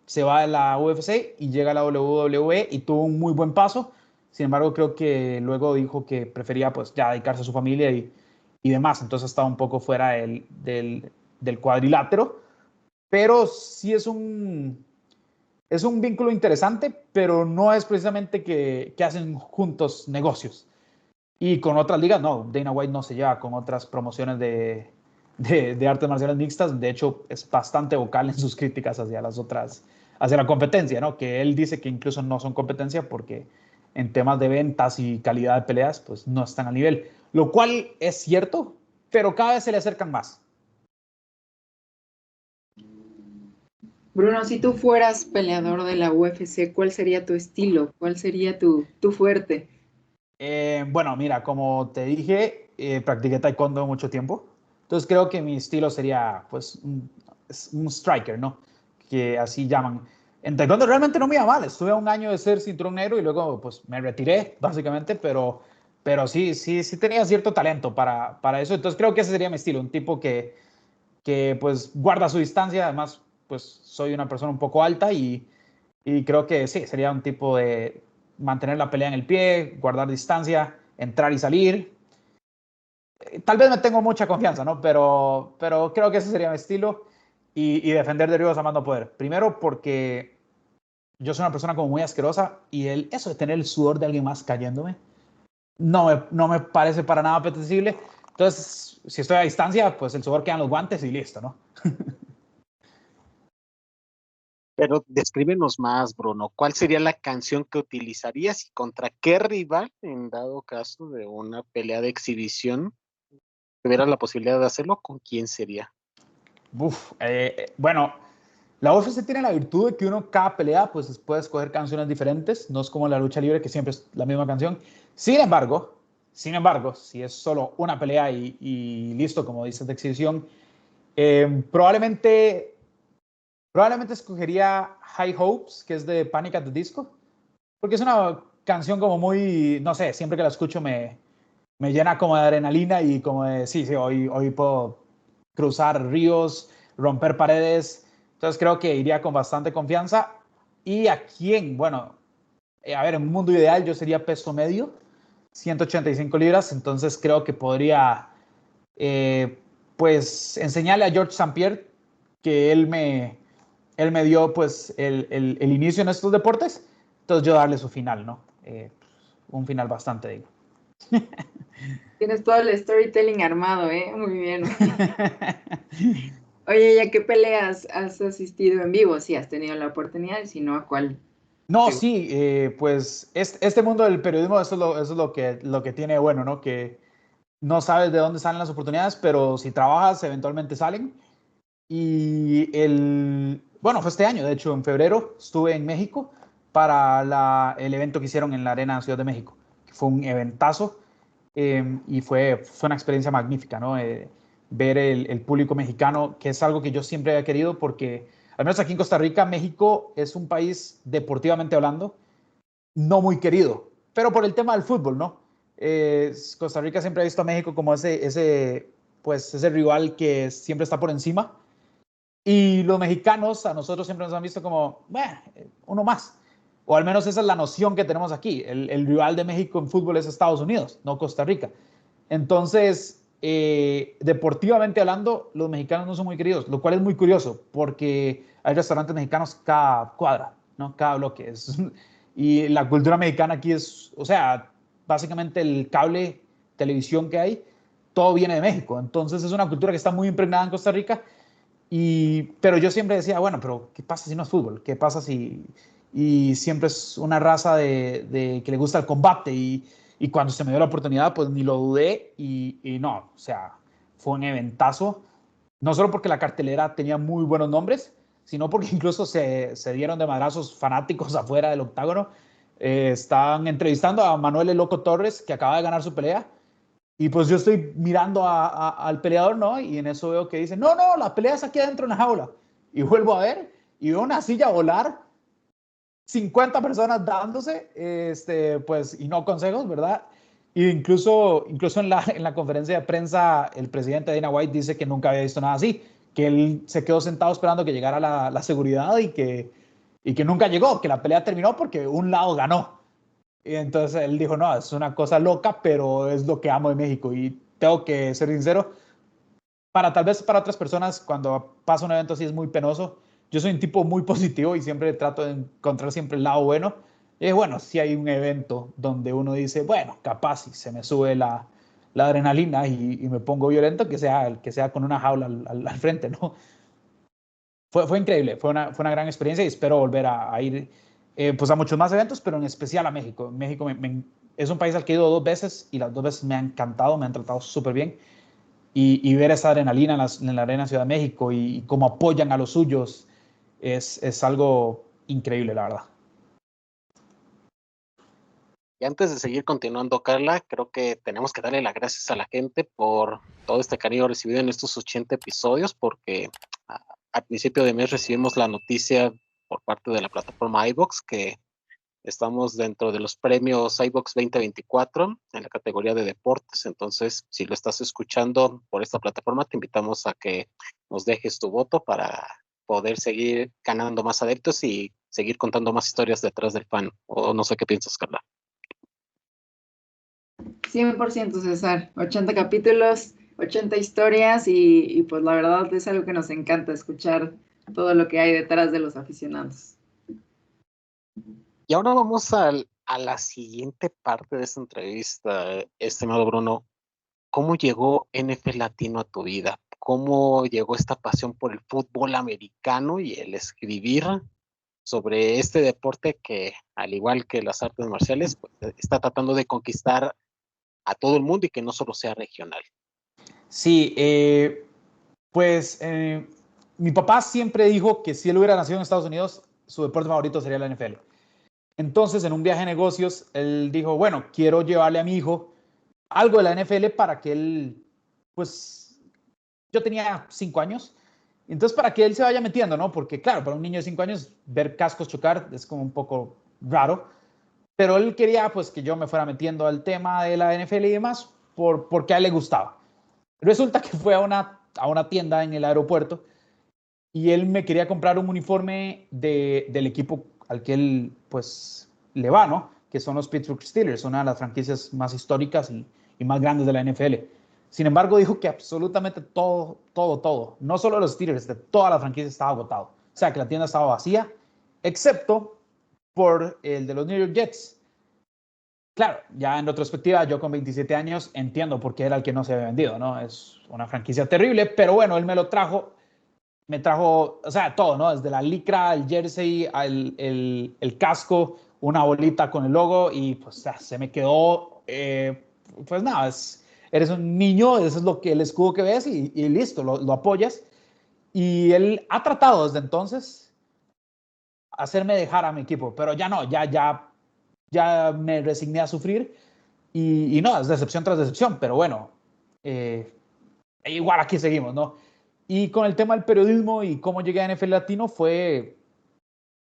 Se va de la UFC y llega a la WWE y tuvo un muy buen paso. Sin embargo, creo que luego dijo que prefería pues ya dedicarse a su familia y demás. Entonces estaba un poco fuera del cuadrilátero, pero sí es un vínculo interesante, pero no es precisamente que hacen juntos negocios. Y con otras ligas, no, Dana White no se lleva con otras promociones de artes marciales mixtas. De hecho, es bastante vocal en sus críticas hacia las otras, hacia la competencia, ¿no? Que él dice que incluso no son competencia porque en temas de ventas y calidad de peleas, pues no están al nivel. Lo cual es cierto, pero cada vez se le acercan más. Bruno, si tú fueras peleador de la UFC, ¿cuál sería tu estilo? ¿Cuál sería tu fuerte? Bueno, mira, como te dije, practiqué taekwondo mucho tiempo. Entonces creo que mi estilo sería, pues, un striker, ¿no? Que así llaman. En taekwondo realmente no me iba mal. Estuve a un año de ser cinturón negro y luego, pues, me retiré, básicamente, pero sí tenía cierto talento para eso. Entonces creo que ese sería mi estilo. Un tipo que pues, guarda su distancia. Además, pues, soy una persona un poco alta y creo que sí, sería un tipo de mantener la pelea en el pie, guardar distancia, entrar y salir. Tal vez me tengo mucha confianza, ¿no? Pero creo que ese sería mi estilo, y defender de Ríos a más no poder. Primero porque yo soy una persona como muy asquerosa y eso de tener el sudor de alguien más cayéndome, no me parece para nada apetecible. Entonces, si estoy a distancia, pues el sudor queda en los guantes y listo, ¿no? Pero descríbenos más, Bruno. ¿Cuál sería la canción que utilizarías y contra qué rival, en dado caso de una pelea de exhibición, tuvieras la posibilidad de hacerlo? ¿Con quién sería? Bueno, la UFC tiene la virtud de que uno, cada pelea, pues puede escoger canciones diferentes. No es como la lucha libre, que siempre es la misma canción. Sin embargo, si es solo una pelea y listo, como dices, de exhibición, probablemente escogería High Hopes, que es de Panic at the Disco, porque es una canción como muy, no sé, siempre que la escucho me llena como de adrenalina y como de, sí, hoy puedo cruzar ríos, romper paredes. Entonces creo que iría con bastante confianza. ¿Y a quién? Bueno, a ver, en un mundo ideal yo sería peso medio, 185 libras, entonces creo que podría, eh, pues, enseñarle a George St. Pierre que él me dio, pues, el inicio en estos deportes, entonces yo darle su final, ¿no? Un final bastante digno. Tienes todo el storytelling armado, ¿eh? Muy bien. Oye, ¿y a qué peleas has asistido en vivo? Si has tenido la oportunidad, y si no, ¿a cuál No, te gusta? sí, pues este mundo del periodismo, eso es lo que tiene bueno, ¿no? Que no sabes de dónde salen las oportunidades, pero si trabajas, eventualmente salen. Y bueno, fue este año, de hecho, en febrero estuve en México para el evento que hicieron en la Arena Ciudad de México, que fue un eventazo y fue una experiencia magnífica, ¿no? Ver el público mexicano, que es algo que yo siempre había querido, porque al menos aquí en Costa Rica, México es un país, deportivamente hablando, no muy querido, pero por el tema del fútbol, ¿no? Costa Rica siempre ha visto a México como pues, ese rival que siempre está por encima. Y los mexicanos a nosotros siempre nos han visto como, bueno, uno más. O al menos esa es la noción que tenemos aquí. El rival de México en fútbol es Estados Unidos, no Costa Rica. Entonces, deportivamente hablando, los mexicanos no son muy queridos, lo cual es muy curioso porque hay restaurantes mexicanos cada cuadra, ¿no? Cada bloque. Y la cultura mexicana aquí es, o sea, básicamente el cable televisión que hay, todo viene de México. Entonces es una cultura que está muy impregnada en Costa Rica pero yo siempre decía, bueno, pero ¿qué pasa si no es fútbol? ¿Qué pasa si...? Y siempre es una raza que le gusta el combate y cuando se me dio la oportunidad, pues ni lo dudé y no, o sea, fue un eventazo, no solo porque la cartelera tenía muy buenos nombres, sino porque incluso se dieron de madrazos fanáticos afuera del octágono. Estaban entrevistando a Manuel El Loco Torres, que acaba de ganar su pelea, y pues yo estoy mirando al peleador, ¿no? Y en eso veo que dice, no, la pelea es aquí adentro en la jaula. Y vuelvo a ver y veo una silla volar, 50 personas dándose, pues, y no consejos, ¿verdad? E incluso en la conferencia de prensa, el presidente Dana White dice que nunca había visto nada así, que él se quedó sentado esperando que llegara la seguridad y que nunca llegó, que la pelea terminó porque un lado ganó. Y entonces él dijo, no, es una cosa loca, pero es lo que amo de México. Y tengo que ser sincero, tal vez para otras personas, cuando pasa un evento así es muy penoso. Yo soy un tipo muy positivo y siempre trato de encontrar siempre el lado bueno. Y bueno, si hay un evento donde uno dice, bueno, capaz si se me sube la adrenalina y me pongo violento, que sea con una jaula al frente, ¿no? Fue increíble, fue una gran experiencia y espero volver a ir pues a muchos más eventos, pero en especial a México. México es un país al que he ido 2 veces y las 2 veces me ha encantado, me han tratado súper bien. Y ver esa adrenalina en la Arena Ciudad de México y cómo apoyan a los suyos es algo increíble, la verdad. Y antes de seguir continuando, Carla, creo que tenemos que darle las gracias a la gente por todo este cariño recibido en estos 80 episodios, porque al principio de mes recibimos la noticia por parte de la plataforma iVoox que estamos dentro de los premios iVoox 2024 en la categoría de deportes. Entonces, si lo estás escuchando por esta plataforma, te invitamos a que nos dejes tu voto para poder seguir ganando más adeptos y seguir contando más historias detrás del fan. O no sé qué piensas, Carla. 100% César, 80 capítulos, 80 historias y pues la verdad es algo que nos encanta escuchar todo lo que hay detrás de los aficionados. Y ahora vamos a la siguiente parte de esta entrevista, estimado Bruno. ¿Cómo llegó NFL Latino a tu vida? ¿Cómo llegó esta pasión por el fútbol americano y el escribir sobre este deporte que, al igual que las artes marciales, pues, está tratando de conquistar a todo el mundo y que no solo sea regional? Sí, pues mi papá siempre dijo que si él hubiera nacido en Estados Unidos, su deporte favorito sería la NFL. Entonces, en un viaje de negocios, él dijo, bueno, quiero llevarle a mi hijo algo de la NFL para que él, pues, yo tenía 5 años, entonces para que él se vaya metiendo, ¿no? Porque claro, para un niño de 5 años, ver cascos chocar es como un poco raro, pero él quería, pues, que yo me fuera metiendo al tema de la NFL y demás, porque a él le gustaba. Resulta que fue a una tienda en el aeropuerto y él me quería comprar un uniforme del equipo al que él, pues, le va, ¿no? Que son los Pittsburgh Steelers, una de las franquicias más históricas y más grandes de la NFL. Sin embargo, dijo que absolutamente todo, no solo los Steelers, de toda la franquicia estaba agotado. O sea, que la tienda estaba vacía, excepto por el de los New York Jets. Claro, ya en retrospectiva, yo con 27 años entiendo por qué era el que no se había vendido, ¿no? Es una franquicia terrible, pero bueno, él me trajo, o sea, todo, ¿no? Desde la licra, el jersey, el casco, una bolita con el logo y pues se me quedó, pues nada, eres un niño, eso es lo que el escudo que ves y listo, lo apoyas. Y él ha tratado desde entonces hacerme dejar a mi equipo, pero ya no, ya me resigné a sufrir y no, es decepción tras decepción, pero bueno, igual aquí seguimos, ¿no? Y con el tema del periodismo y cómo llegué a NFL Latino fue,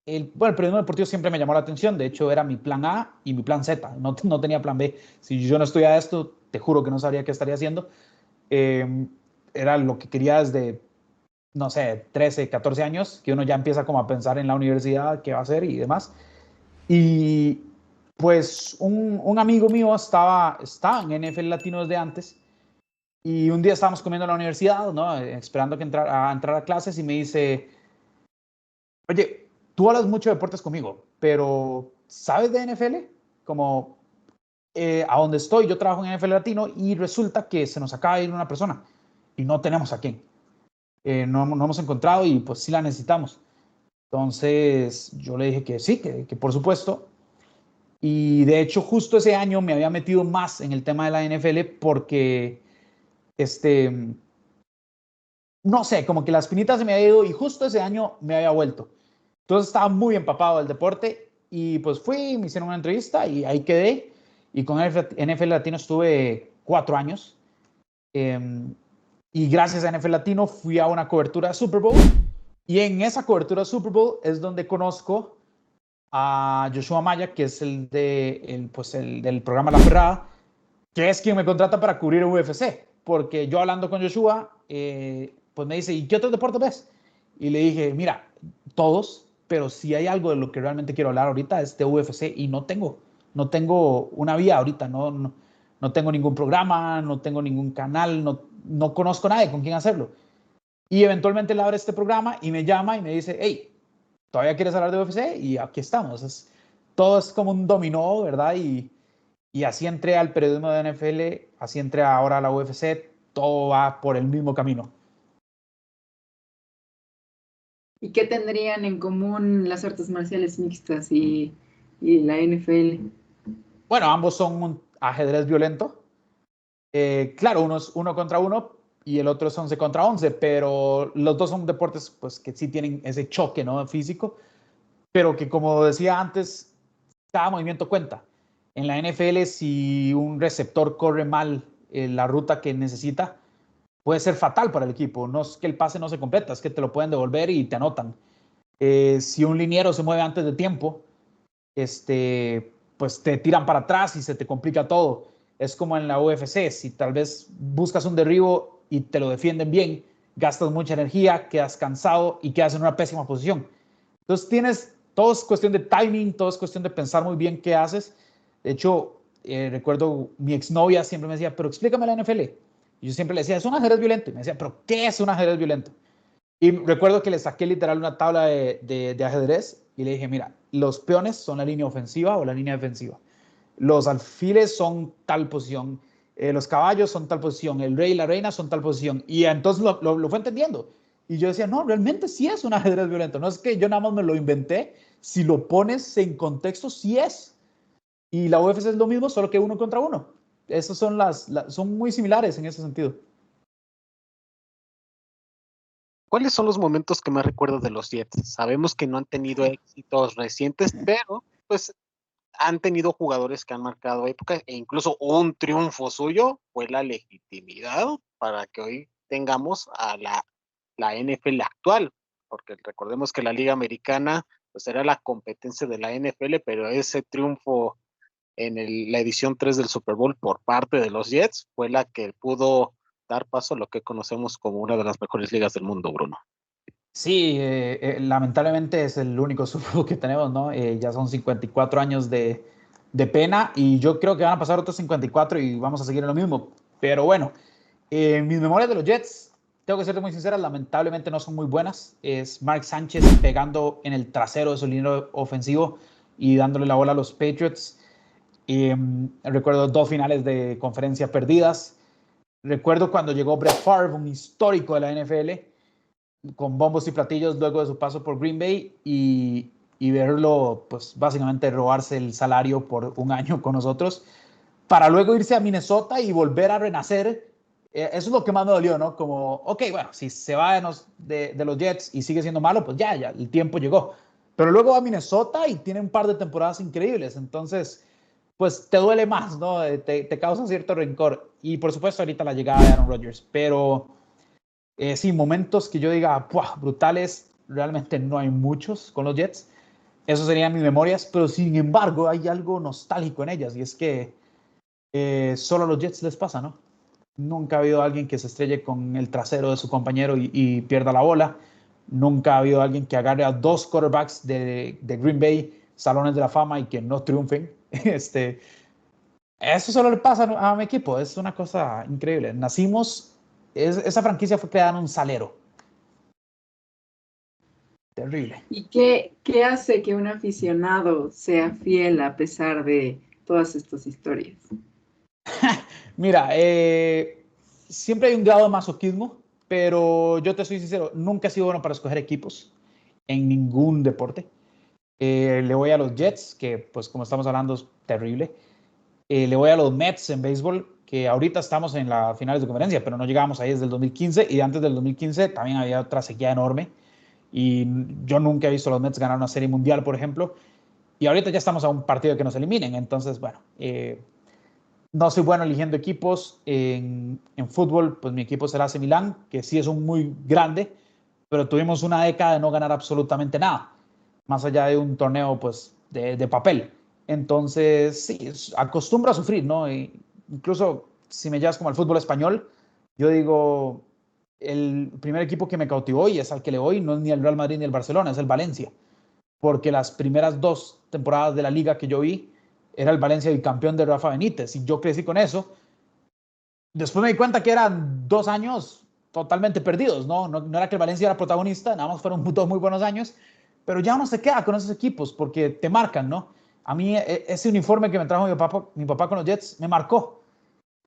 bueno, el periodismo deportivo siempre me llamó la atención, de hecho era mi plan A y mi plan Z, no tenía plan B. Si yo no estudiaba esto, te juro que no sabría qué estaría haciendo. Era lo que quería desde, no sé, 13, 14 años, que uno ya empieza como a pensar en la universidad, qué va a hacer y demás. Y pues un amigo mío estaba en NFL Latino desde antes y un día estábamos comiendo en la universidad, ¿no? Esperando que entrar a clases y me dice, oye, tú hablas mucho de deportes conmigo, pero ¿sabes de NFL? Como a donde estoy, yo trabajo en NFL Latino y resulta que se nos acaba de ir una persona y no tenemos a quién. No hemos encontrado y pues sí la necesitamos. Entonces yo le dije que sí, que por supuesto. Y de hecho justo ese año me había metido más en el tema de la NFL porque, no sé, como que la espinita se me había ido y justo ese año me había vuelto. Entonces estaba muy empapado del deporte y pues fui, me hicieron una entrevista y ahí quedé. Y con NFL Latino estuve 4 años. Y gracias a NFL Latino fui a una cobertura de Super Bowl. Y en esa cobertura de Super Bowl es donde conozco a Joshua Maya, que es pues el del programa La Ferrada, que es quien me contrata para cubrir UFC. Porque yo hablando con Joshua, pues me dice, ¿y qué otros deportes ves? Y le dije, mira, todos, pero si hay algo de lo que realmente quiero hablar ahorita es de UFC y no tengo una vía ahorita, no tengo ningún programa, no tengo ningún canal, no conozco a nadie con quien hacerlo. Y eventualmente él abre este programa y me llama y me dice, hey, ¿todavía quieres hablar de UFC? Y aquí estamos. Todo es como un dominó, ¿verdad? Y así entré al periodismo de NFL, así entré ahora a la UFC, todo va por el mismo camino. ¿Y qué tendrían en común las artes marciales mixtas y la NFL? Bueno, ambos son un ajedrez violento. Claro, uno es 1 contra 1 y el otro es 11 contra 11, pero los dos son deportes pues, que sí tienen ese choque, ¿no? Físico, pero que como decía antes, cada movimiento cuenta. En la NFL, si un receptor corre mal la ruta que necesita, puede ser fatal para el equipo. No es que el pase no se completa, es que te lo pueden devolver y te anotan. Si un liniero se mueve antes de tiempo, pues te tiran para atrás y se te complica todo. Es como en la UFC, si tal vez buscas un derribo y te lo defienden bien, gastas mucha energía, quedas cansado y quedas en una pésima posición. Entonces todo es cuestión de timing, todo es cuestión de pensar muy bien qué haces. De hecho, recuerdo mi exnovia siempre me decía, pero explícame la NFL. Y yo siempre le decía, es un ajedrez violento. Y me decía, pero ¿qué es un ajedrez violento? Y recuerdo que le saqué literal una tabla de ajedrez y le dije, mira, los peones son la línea ofensiva o la línea defensiva. Los alfiles son tal posición, los caballos son tal posición, el rey y la reina son tal posición. Y entonces lo fue entendiendo. Y yo decía, no, realmente sí es un ajedrez violento. No es que yo nada más me lo inventé. Si lo pones en contexto, sí es. Y la UFC es lo mismo, solo que uno contra uno. Esas son son muy similares en ese sentido. ¿Cuáles son los momentos que más recuerdas de los Jets? Sabemos que no han tenido éxitos recientes, pero pues han tenido jugadores que han marcado época e incluso un triunfo suyo fue la legitimidad para que hoy tengamos a la NFL actual, porque recordemos que la Liga Americana pues era la competencia de la NFL, pero ese triunfo en la edición 3 del Super Bowl por parte de los Jets fue la que pudo dar paso a lo que conocemos como una de las mejores ligas del mundo, Bruno. Sí, lamentablemente es el único Super Bowl que tenemos, ¿no? Ya son 54 años de pena y yo creo que van a pasar otros 54 y vamos a seguir en lo mismo. Pero bueno, mis memorias de los Jets, tengo que ser muy sincera, lamentablemente no son muy buenas. Es Mark Sánchez pegando en el trasero de su línea ofensivo y dándole la bola a los Patriots. Recuerdo 2 finales de conferencia perdidas. Recuerdo cuando llegó Brett Favre, un histórico de la NFL, con bombos y platillos luego de su paso por Green Bay y verlo, pues básicamente robarse el salario por un año con nosotros, para luego irse a Minnesota y volver a renacer. Eso es lo que más me dolió, ¿no? Como, ok, bueno, si se va de los Jets y sigue siendo malo, pues ya, el tiempo llegó. Pero luego va a Minnesota y tiene un par de temporadas increíbles, entonces pues te duele más, ¿no? Te causa cierto rencor. Y por supuesto ahorita la llegada de Aaron Rodgers, pero sí, momentos que yo diga, ¡puah! Brutales, realmente no hay muchos con los Jets. Eso serían mis memorias, pero sin embargo hay algo nostálgico en ellas y es que solo a los Jets les pasa, ¿no? Nunca ha habido alguien que se estrelle con el trasero de su compañero y pierda la bola. Nunca ha habido alguien que agarre a 2 quarterbacks de Green Bay, salones de la fama, y que no triunfen. Eso solo le pasa a mi equipo, es una cosa increíble. Esa franquicia fue creada en un salero. Terrible. ¿Y qué hace que un aficionado sea fiel a pesar de todas estas historias? Mira, siempre hay un grado de masoquismo, pero yo te soy sincero, nunca he sido bueno para escoger equipos en ningún deporte. Le voy a los Jets, que pues como estamos hablando es terrible. Le voy a los Mets en béisbol, que ahorita estamos en las finales de conferencia, pero no llegamos ahí desde el 2015 y antes del 2015 también había otra sequía enorme y yo nunca he visto a los Mets ganar una serie mundial, por ejemplo, y ahorita ya estamos a un partido de que nos eliminen, entonces bueno, no soy bueno eligiendo equipos. En fútbol, pues mi equipo es el AC Milán, que sí es un muy grande, pero tuvimos una década de no ganar absolutamente nada, más allá de un torneo pues de papel. Entonces, sí, acostumbro a sufrir, ¿no? Incluso si me llevas como al fútbol español, yo digo, el primer equipo que me cautivó y es al que le voy no es ni el Real Madrid ni el Barcelona, es el Valencia, porque las primeras 2 temporadas de la liga que yo vi era el Valencia bicampeón de Rafa Benítez y yo crecí con eso. Después me di cuenta que eran 2 años totalmente perdidos, ¿no? No era que el Valencia era protagonista, nada más fueron 2 muy buenos años, pero ya uno se queda con esos equipos porque te marcan, ¿no? A mí ese uniforme que me trajo mi papá con los Jets me marcó.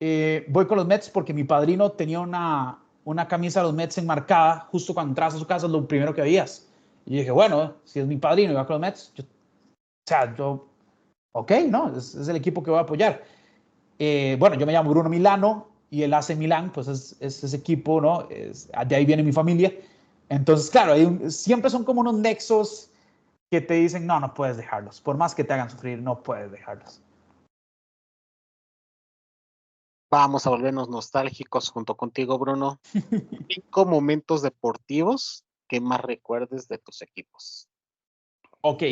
Voy con los Mets porque mi padrino tenía una camisa de los Mets enmarcada justo cuando entras a su casa, es lo primero que veías. Y yo dije, bueno, si es mi padrino y va con los Mets, ok, ¿no? Es el equipo que voy a apoyar. Bueno, yo me llamo Bruno Milano y el AC Milán, pues es ese equipo, ¿no? De ahí viene mi familia. Entonces, claro, siempre son como unos nexos que te dicen, no puedes dejarlos. Por más que te hagan sufrir, no puedes dejarlos. Vamos a volvernos nostálgicos junto contigo, Bruno. 5 momentos deportivos que más recuerdes de tus equipos. Ok,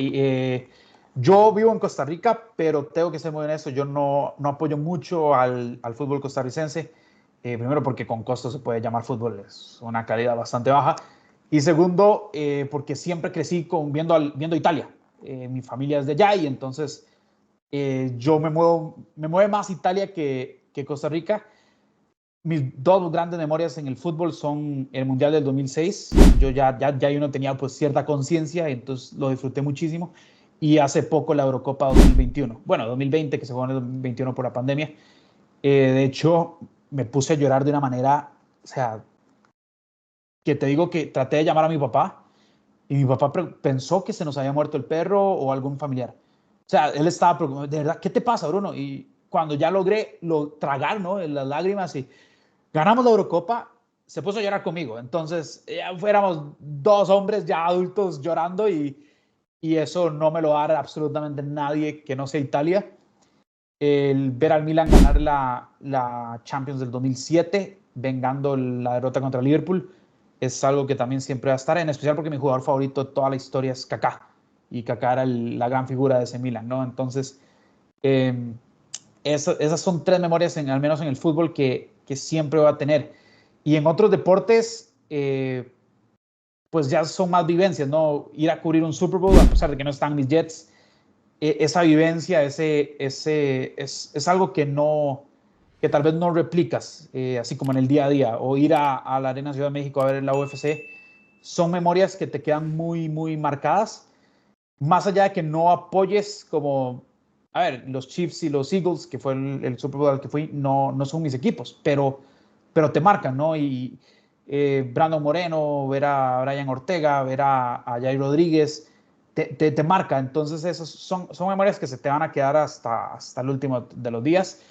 yo vivo en Costa Rica, pero tengo que ser muy honesto, yo no apoyo mucho al fútbol costarricense. Primero porque con costo se puede llamar fútbol, es una calidad bastante baja. Y segundo, porque siempre crecí viendo Italia. Mi familia es de allá y entonces me mueve más Italia que Costa Rica. mis dos grandes memorias en el fútbol son el Mundial del 2006. Yo ya uno tenía pues cierta conciencia, entonces lo disfruté muchísimo. Y hace poco la Eurocopa 2021. Bueno, 2020, que se jugó en el 2021 por la pandemia. De hecho, me puse a llorar de una manera, o sea, que te digo que traté de llamar a mi papá y mi papá pensó que se nos había muerto el perro o algún familiar. O sea, él estaba preocupado, de verdad, ¿qué te pasa, Bruno? Y cuando ya logré tragar, ¿no? Las lágrimas y ganamos la Eurocopa, se puso a llorar conmigo. Entonces, ya fuéramos dos hombres ya adultos llorando y eso no me lo va a dar absolutamente nadie que no sea Italia. El ver al Milan ganar la Champions del 2007, vengando la derrota contra Liverpool, es algo que también siempre va a estar, en especial porque mi jugador favorito de toda la historia es Kaká, y Kaká era la gran figura de ese Milan, ¿no? Entonces, esas son tres memorias, al menos en el fútbol, que siempre voy a tener. Y en otros deportes, pues ya son más vivencias, ¿no? Ir a cubrir un Super Bowl, a pesar de que no están mis Jets, esa vivencia, es algo que tal vez no replicas, así como en el día a día, o ir a la Arena Ciudad de México a ver la UFC, son memorias que te quedan muy, muy marcadas, más allá de que no apoyes como, a ver, los Chiefs y los Eagles, que fue el Super Bowl al que fui, no son mis equipos, pero te marcan, ¿no? Y Brandon Moreno, ver a Brian Ortega, ver a Jair Rodríguez, te marca. Entonces, esas son memorias que se te van a quedar hasta el último de los días.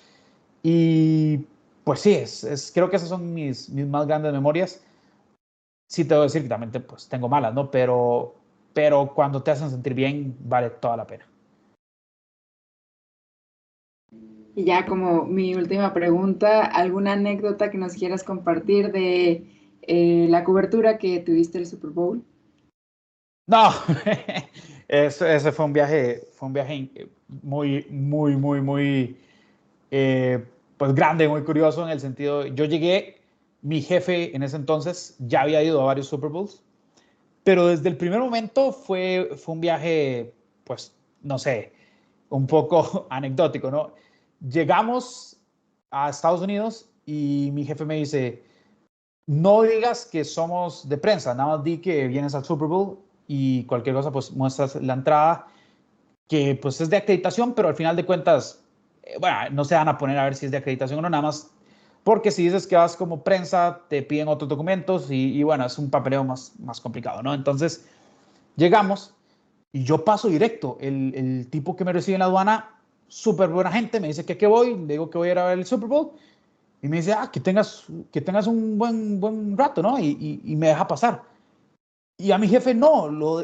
Y pues sí, creo que esas son mis más grandes memorias. Sí, te voy a decir que también pues, tengo malas, ¿no? Pero cuando te hacen sentir bien, vale toda la pena. Y ya como mi última pregunta, ¿alguna anécdota que nos quieras compartir de la cobertura que tuviste el Super Bowl? No, ese fue un viaje muy, muy, muy, muy, pues grande, muy curioso en el sentido, yo llegué, mi jefe en ese entonces ya había ido a varios Super Bowls, pero desde el primer momento fue un viaje, pues, no sé, un poco anecdótico, ¿no? Llegamos a Estados Unidos y mi jefe me dice, no digas que somos de prensa, nada más di que vienes al Super Bowl y cualquier cosa, pues muestras la entrada, que pues es de acreditación, pero al final de cuentas, bueno, no se van a poner a ver si es de acreditación o no, nada más, porque si dices que vas como prensa, te piden otros documentos y bueno, es un papeleo más complicado, ¿no? Entonces, llegamos y yo paso directo. El tipo que me recibe en la aduana, súper buena gente, me dice que qué voy, le digo que voy a ir a ver el Super Bowl y me dice, que tengas un buen rato, ¿no? Y me deja pasar. Y a mi jefe no, lo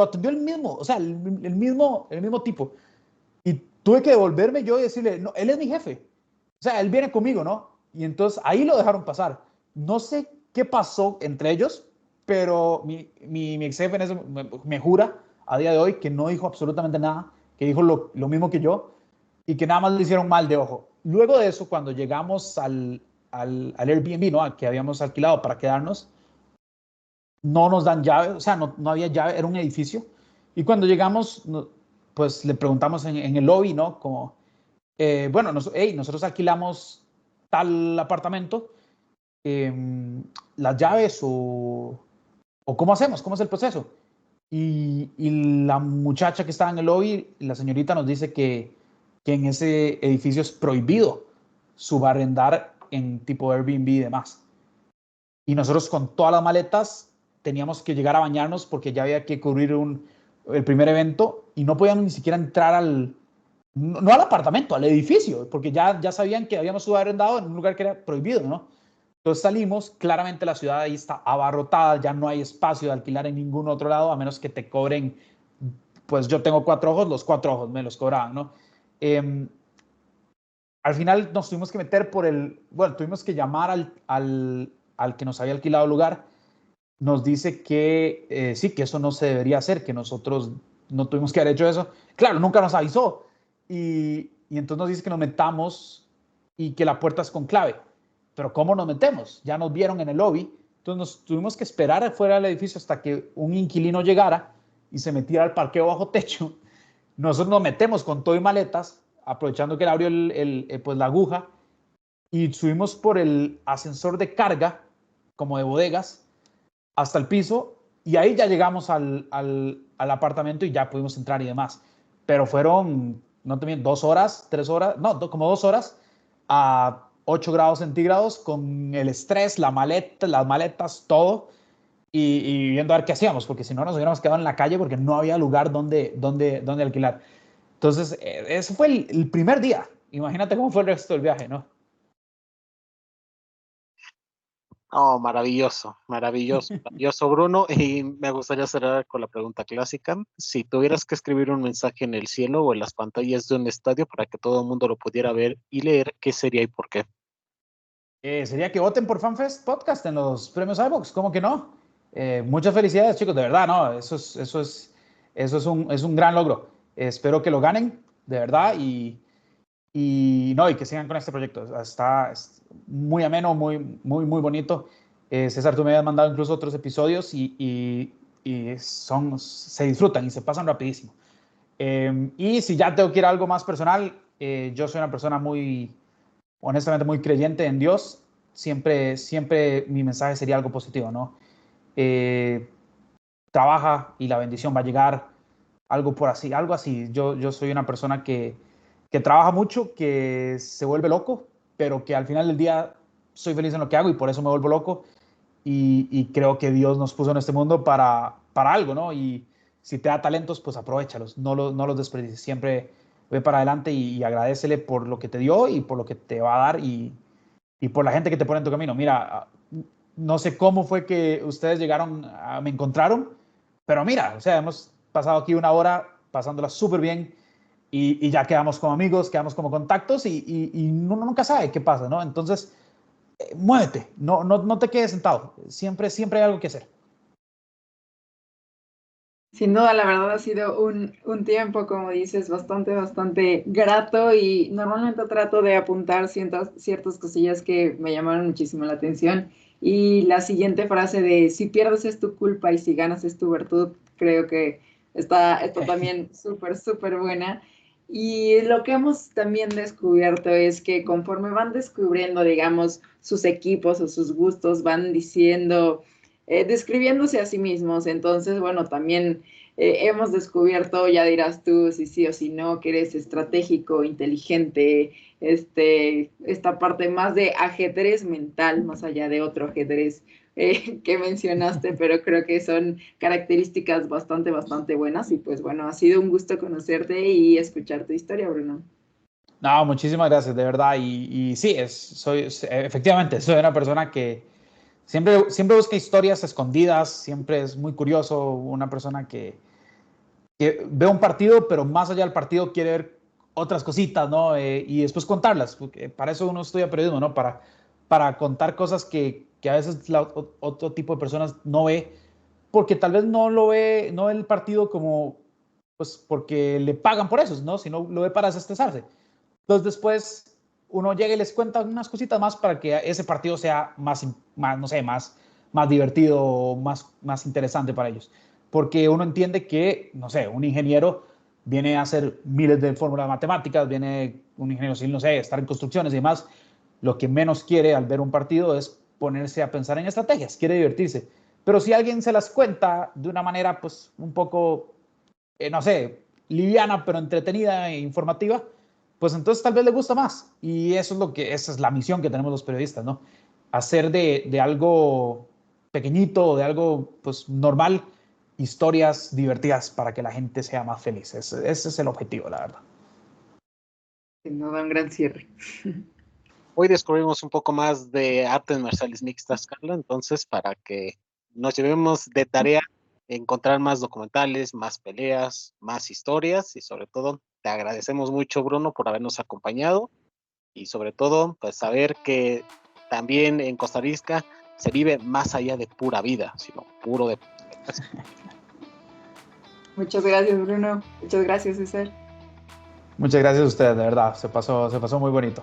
atendió el mismo, o sea, el mismo tipo. Y tuve que devolverme yo y decirle, no, él es mi jefe. O sea, él viene conmigo, ¿no? Y entonces ahí lo dejaron pasar. No sé qué pasó entre ellos, pero mi ex jefe me jura a día de hoy que no dijo absolutamente nada, que dijo lo mismo que yo y que nada más le hicieron mal de ojo. Luego de eso, cuando llegamos al Airbnb, ¿no? Al que habíamos alquilado para quedarnos, no nos dan llave, o sea, no había llave, era un edificio. Y cuando llegamos, pues le preguntamos en el lobby, ¿no? Como, bueno, nosotros alquilamos tal apartamento, las llaves o cómo hacemos, cómo es el proceso. Y la muchacha que estaba en el lobby, la señorita nos dice que en ese edificio es prohibido subarrendar en tipo Airbnb y demás. Y nosotros con todas las maletas teníamos que llegar a bañarnos porque ya había que cubrir el primer evento y no podíamos ni siquiera entrar no al apartamento, al edificio, porque ya sabían que habíamos subarrendado en un lugar que era prohibido, ¿no? Entonces salimos, claramente la ciudad ahí está abarrotada, ya no hay espacio de alquilar en ningún otro lado, a menos que te cobren, pues yo tengo 4 ojos, los 4 ojos me los cobraban, ¿no? Al final nos tuvimos que meter tuvimos que llamar al que nos había alquilado el lugar. Nos dice que sí, que eso no se debería hacer, que nosotros no tuvimos que haber hecho eso. Claro, nunca nos avisó. Y entonces nos dice que nos metamos y que la puerta es con clave. Pero ¿cómo nos metemos? Ya nos vieron en el lobby. Entonces nos tuvimos que esperar afuera del edificio hasta que un inquilino llegara y se metiera al parqueo bajo techo. Nosotros nos metemos con todo y maletas, aprovechando que él abrió pues la aguja, y subimos por el ascensor de carga, como de bodegas, hasta el piso, y ahí ya llegamos al apartamento y ya pudimos entrar y demás. Pero fueron, no te miento, 2 horas, 3 horas, no, como 2 horas a 8 grados centígrados con el estrés, la maleta, las maletas, todo, y viendo a ver qué hacíamos, porque si no nos hubiéramos quedado en la calle porque no había lugar donde alquilar. Entonces, ese fue el primer día. Imagínate cómo fue el resto del viaje, ¿no? Oh, maravilloso, maravilloso, maravilloso, Bruno. Y me gustaría cerrar con la pregunta clásica. Si tuvieras que escribir un mensaje en el cielo o en las pantallas de un estadio para que todo el mundo lo pudiera ver y leer, ¿qué sería y por qué? Sería que voten por FanFest Podcast en los premios iVoox, ¿cómo que no? Muchas felicidades, chicos, de verdad, ¿no? Eso es un gran logro. Espero que lo ganen, de verdad, y que sigan con este proyecto. Es muy ameno, muy bonito. César, tú me habías mandado incluso otros episodios se disfrutan y se pasan rapidísimo. Y si ya tengo que ir a algo más personal, yo soy una persona honestamente muy creyente en Dios. Siempre mi mensaje sería algo positivo, ¿no? Trabaja y la bendición va a llegar, algo así. Yo soy una persona que trabaja mucho, que se vuelve loco, pero que al final del día soy feliz en lo que hago y por eso me vuelvo loco. Y creo que Dios nos puso en este mundo para algo, ¿no? Y si te da talentos, pues aprovéchalos, no los desperdicies. Siempre ve para adelante y agradécele por lo que te dio y por lo que te va a dar y por la gente que te pone en tu camino. Mira, no sé cómo fue que ustedes me encontraron, pero mira, o sea, hemos pasado aquí 1 hora pasándola súper bien y ya quedamos como amigos, quedamos como contactos y uno nunca sabe qué pasa, ¿no? Entonces, muévete, no te quedes sentado, siempre hay algo que hacer. Sin duda, la verdad ha sido un tiempo, como dices, bastante grato y normalmente trato de apuntar ciertas cosillas que me llamaron muchísimo la atención. Y la siguiente frase de si pierdes es tu culpa y si ganas es tu virtud, creo que está también súper buena. Y lo que hemos también descubierto es que conforme van descubriendo, digamos, sus equipos o sus gustos, van diciendo describiéndose a sí mismos. Entonces, bueno, también hemos descubierto, ya dirás tú si sí o si no, que eres estratégico, inteligente, esta parte más de ajedrez mental, más allá de otro ajedrez que mencionaste, pero creo que son características bastante buenas y pues bueno, ha sido un gusto conocerte y escuchar tu historia, Bruno. No, muchísimas gracias, de verdad. Y sí, efectivamente, soy una persona que siempre busca historias escondidas, siempre es muy curioso, una persona que ve un partido, pero más allá del partido quiere ver otras cositas, ¿no? Y después contarlas, porque para eso uno estudia periodismo, ¿no? Para contar cosas que a veces otro tipo de personas no ve, porque tal vez no ve el partido como, pues, porque le pagan por eso, ¿no? Sino lo ve para desestresarse. Entonces después uno llega y les cuenta unas cositas más para que ese partido sea no sé, más divertido, más interesante para ellos. Porque uno entiende que, no sé, un ingeniero viene a hacer miles de fórmulas matemáticas, viene un ingeniero civil, no sé, estar en construcciones y demás. Lo que menos quiere al ver un partido es ponerse a pensar en estrategias, quiere divertirse. Pero si alguien se las cuenta de una manera, pues, un poco, no sé, liviana, pero entretenida e informativa, pues entonces tal vez le gusta más. Y esa es la misión que tenemos los periodistas, ¿no? Hacer de algo pequeñito, de algo pues normal, historias divertidas para que la gente sea más feliz. Ese es el objetivo, la verdad. Sin duda, un gran cierre. Hoy descubrimos un poco más de artes marciales mixtas, Carla, entonces para que nos llevemos de tarea encontrar más documentales, más peleas, más historias y sobre todo te agradecemos mucho, Bruno, por habernos acompañado y sobre todo pues saber que también en Costa Rica se vive más allá de pura vida, sino puro de... Muchas gracias, Bruno. Muchas gracias, César. Muchas gracias a ustedes, de verdad. Se pasó muy bonito.